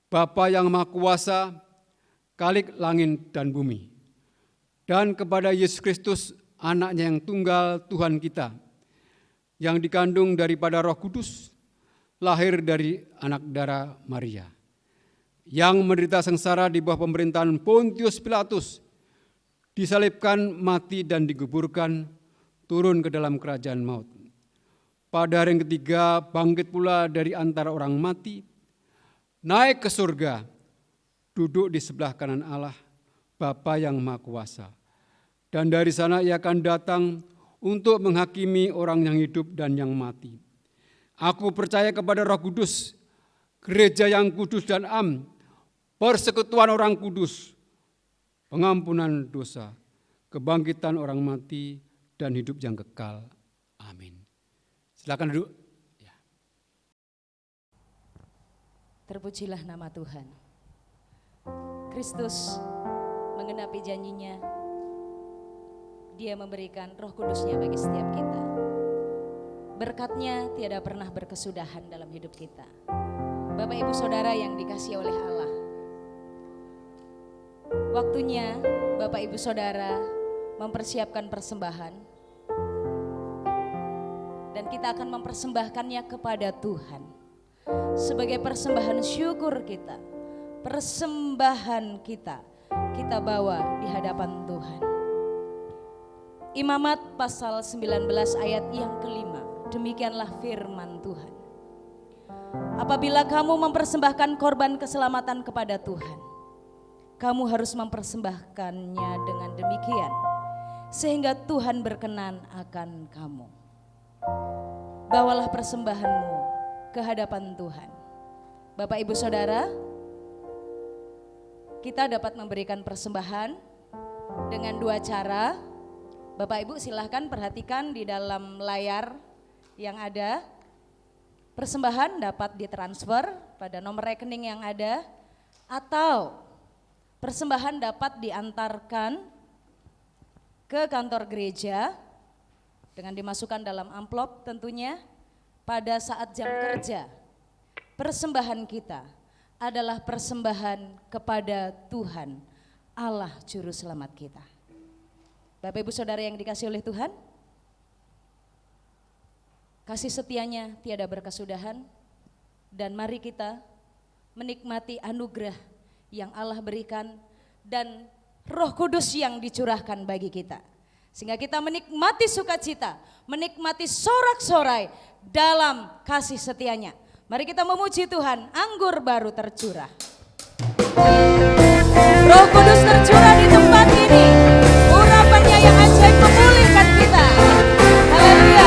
Bapa yang Maha Kuasa, Khalik langit dan bumi, dan kepada Yesus Kristus, Anaknya yang tunggal Tuhan kita, yang dikandung daripada Roh Kudus, lahir dari anak darah Maria, yang menderita sengsara di bawah pemerintahan Pontius Pilatus, disalibkan, mati dan dikuburkan, turun ke dalam kerajaan maut. Pada hari yang ketiga bangkit pula dari antara orang mati, naik ke surga, duduk di sebelah kanan Allah, Bapa yang Maha Kuasa. Dan dari sana Ia akan datang untuk menghakimi orang yang hidup dan yang mati. Aku percaya kepada Roh Kudus, gereja yang kudus dan am, persekutuan orang kudus, pengampunan dosa, kebangkitan orang mati, dan hidup yang kekal. Amin. Silakan duduk. Ya. Terpujilah nama Tuhan. Kristus menggenapi janjinya, Dia memberikan Roh Kudus-Nya bagi setiap kita. Berkat-Nya tiada pernah berkesudahan dalam hidup kita. Bapak Ibu Saudara yang dikasihi oleh Allah, waktunya Bapak Ibu Saudara mempersiapkan persembahan, dan kita akan mempersembahkannya kepada Tuhan sebagai persembahan syukur kita. Persembahan kita bawa di hadapan Tuhan. Imamat pasal 19 ayat yang kelima, demikianlah firman Tuhan. Apabila kamu mempersembahkan korban keselamatan kepada Tuhan, kamu harus mempersembahkannya dengan demikian, sehingga Tuhan berkenan akan kamu. Bawalah persembahanmu ke hadapan Tuhan. Bapak Ibu Saudara, kita dapat memberikan persembahan dengan dua cara. Bapak Ibu silahkan perhatikan di dalam layar yang ada. Persembahan dapat ditransfer pada nomor rekening yang ada, atau persembahan dapat diantarkan ke kantor gereja dengan dimasukkan dalam amplop tentunya pada saat jam kerja. Persembahan kita adalah persembahan kepada Tuhan, Allah Juru Selamat kita. Bapak Ibu Saudara yang dikasihi oleh Tuhan, kasih setianya tiada berkesudahan, dan mari kita menikmati anugerah yang Allah berikan dan Roh Kudus yang dicurahkan bagi kita, sehingga kita menikmati sukacita, menikmati sorak-sorai dalam kasih setianya. Mari kita memuji Tuhan, anggur baru tercurah. Roh Kudus tercurah di tempat ini, urapannya yang ajaib memulihkan kita. Haleluya.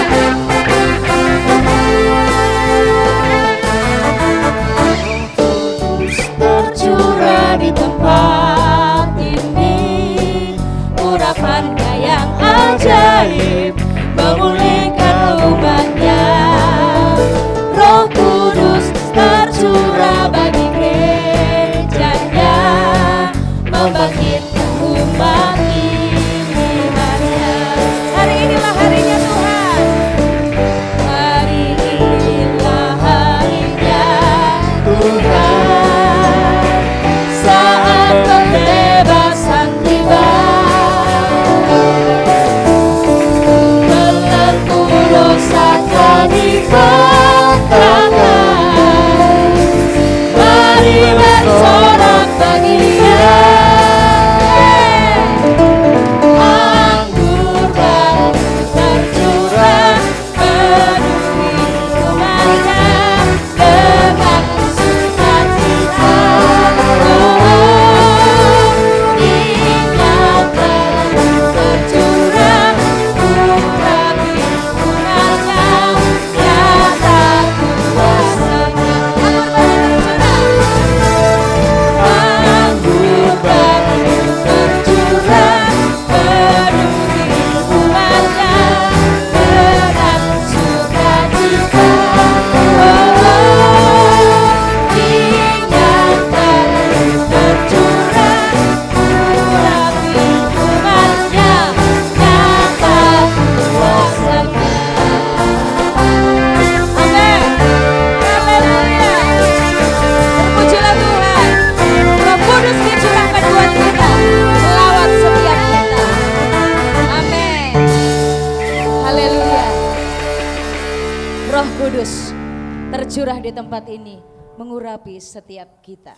tercurah di tempat ini, mengurapi setiap kita.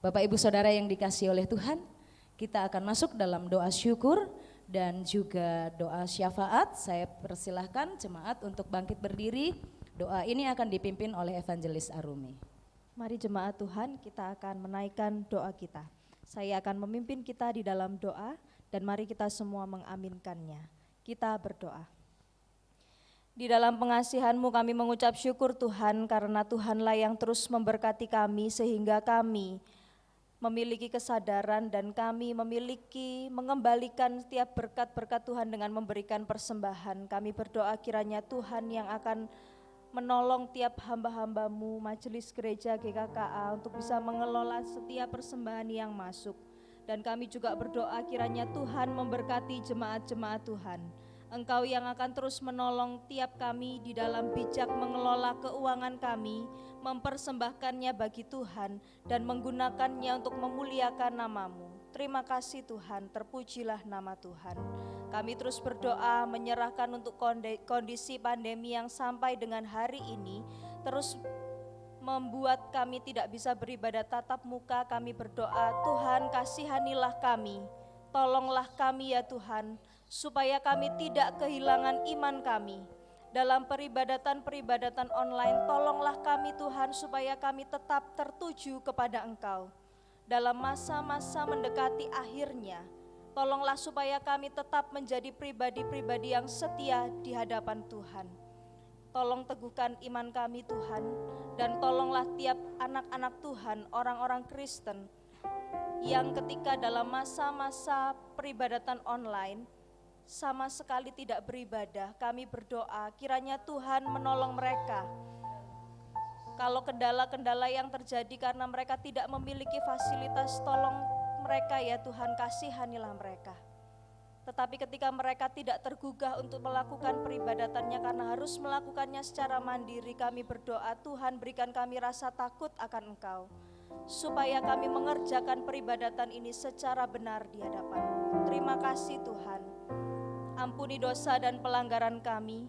Bapak Ibu Saudara yang dikasihi oleh Tuhan, kita akan masuk dalam doa syukur dan juga doa syafaat. Saya persilahkan jemaat untuk bangkit berdiri. Doa ini akan dipimpin oleh Evangelis Arumi. Mari jemaat Tuhan, kita akan menaikkan doa kita. Saya akan memimpin kita di dalam doa dan mari kita semua mengaminkannya. Kita berdoa. Di dalam pengasihan-Mu kami mengucap syukur Tuhan, karena Tuhanlah yang terus memberkati kami sehingga kami memiliki kesadaran dan kami mengembalikan setiap berkat-berkat Tuhan dengan memberikan persembahan. Kami berdoa kiranya Tuhan yang akan menolong tiap hamba-hamba-Mu, Majelis Gereja GKKA untuk bisa mengelola setiap persembahan yang masuk. Dan kami juga berdoa kiranya Tuhan memberkati jemaat-jemaat Tuhan. Engkau yang akan terus menolong tiap kami di dalam bijak mengelola keuangan kami, mempersembahkannya bagi Tuhan dan menggunakannya untuk memuliakan nama-Mu. Terima kasih Tuhan, terpujilah nama Tuhan. Kami terus berdoa menyerahkan untuk kondisi pandemi yang sampai dengan hari ini terus membuat kami tidak bisa beribadah tatap muka. Kami berdoa, Tuhan kasihanilah kami, tolonglah kami ya Tuhan, supaya kami tidak kehilangan iman kami. Dalam peribadatan-peribadatan online, tolonglah kami Tuhan supaya kami tetap tertuju kepada Engkau. Dalam masa-masa mendekati akhirnya, tolonglah supaya kami tetap menjadi pribadi-pribadi yang setia di hadapan Tuhan. Tolong teguhkan iman kami Tuhan, dan tolonglah tiap anak-anak Tuhan, orang-orang Kristen, yang ketika dalam masa-masa peribadatan online, sama sekali tidak beribadah. Kami berdoa kiranya Tuhan menolong mereka. Kalau kendala-kendala yang terjadi karena mereka tidak memiliki fasilitas, tolong mereka ya Tuhan, kasihanilah mereka. Tetapi ketika mereka tidak tergugah untuk melakukan peribadatannya karena harus melakukannya secara mandiri, kami berdoa Tuhan berikan kami rasa takut akan Engkau, supaya kami mengerjakan peribadatan ini secara benar di hadapan-Mu. Terima kasih Tuhan. Ampuni dosa dan pelanggaran kami.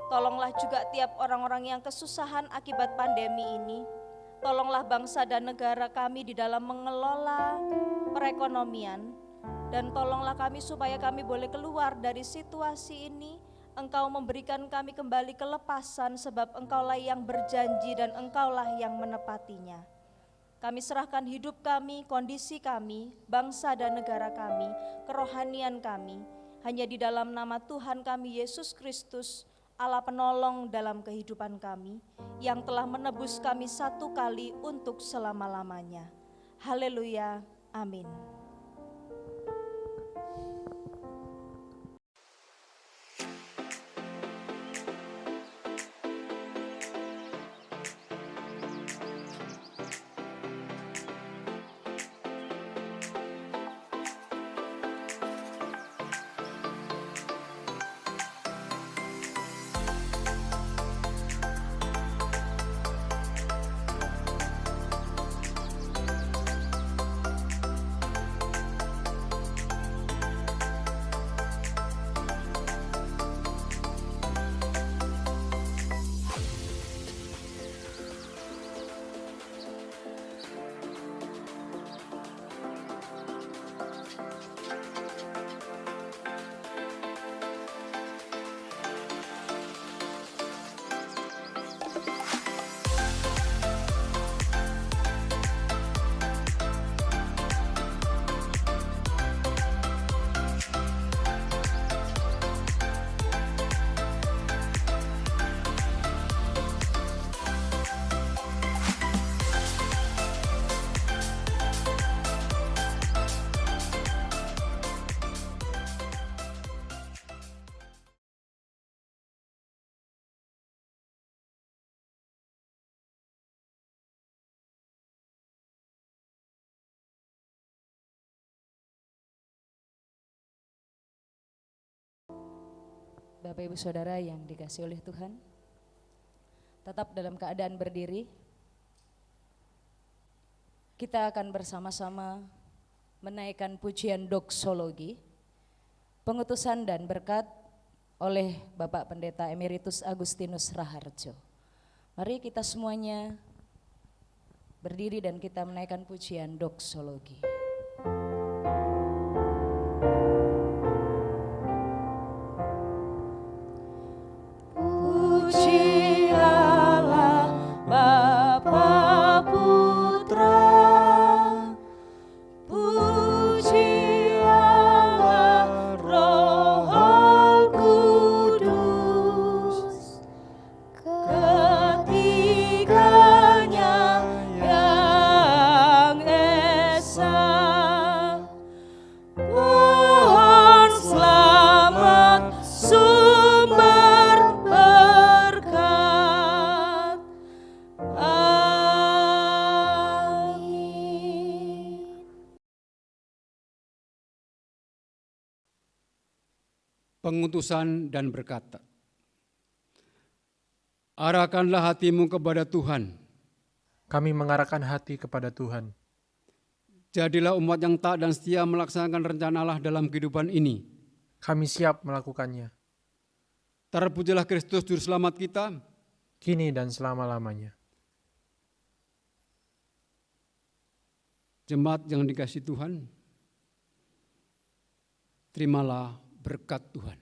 Tolonglah juga tiap orang-orang yang kesusahan akibat pandemi ini. Tolonglah bangsa dan negara kami di dalam mengelola perekonomian. Dan tolonglah kami supaya kami boleh keluar dari situasi ini. Engkau memberikan kami kembali kelepasan sebab Engkaulah yang berjanji dan Engkaulah yang menepatinya. Kami serahkan hidup kami, kondisi kami, bangsa dan negara kami, kerohanian kami, hanya di dalam nama Tuhan kami Yesus Kristus, Allah penolong dalam kehidupan kami, yang telah menebus kami satu kali untuk selama-lamanya. Haleluya, amin. Bapak Ibu Saudara yang dikasihi oleh Tuhan, tetap dalam keadaan berdiri. Kita akan bersama-sama menaikkan pujian doksologi, pengutusan dan berkat oleh Bapak Pendeta Emeritus Agustinus Raharjo. Mari kita semuanya berdiri dan kita menaikkan pujian doksologi. Puji Allah Bapa Putra, puji Allah Roh Kudus, ketiganya yang esa. Pohon selamat sumber berkat. Amin. Pengutusan dan berkata, arahkanlah hatimu kepada Tuhan. Kami mengarahkan hati kepada Tuhan. Jadilah umat yang taat dan setia melaksanakan rencana Allah dalam kehidupan ini. Kami siap melakukannya, Terpujilah Kristus Juru Selamat kita. kini dan selama-lamanya. Jemaat yang dikasihi Tuhan, terimalah berkat Tuhan.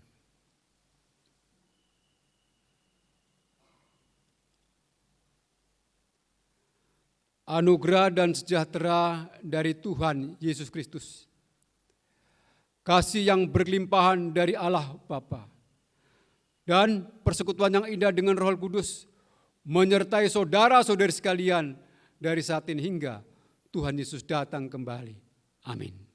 Anugerah dan sejahtera dari Tuhan Yesus Kristus, kasih yang berlimpahan dari Allah Bapa, dan persekutuan yang indah dengan Roh Kudus menyertai saudara-saudari sekalian dari saat ini hingga Tuhan Yesus datang kembali. Amin.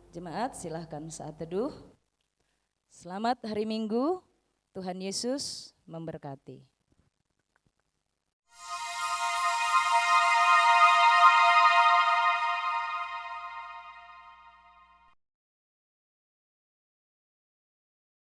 Jemaat silahkan saat teduh. Selamat hari Minggu, Tuhan Yesus memberkati.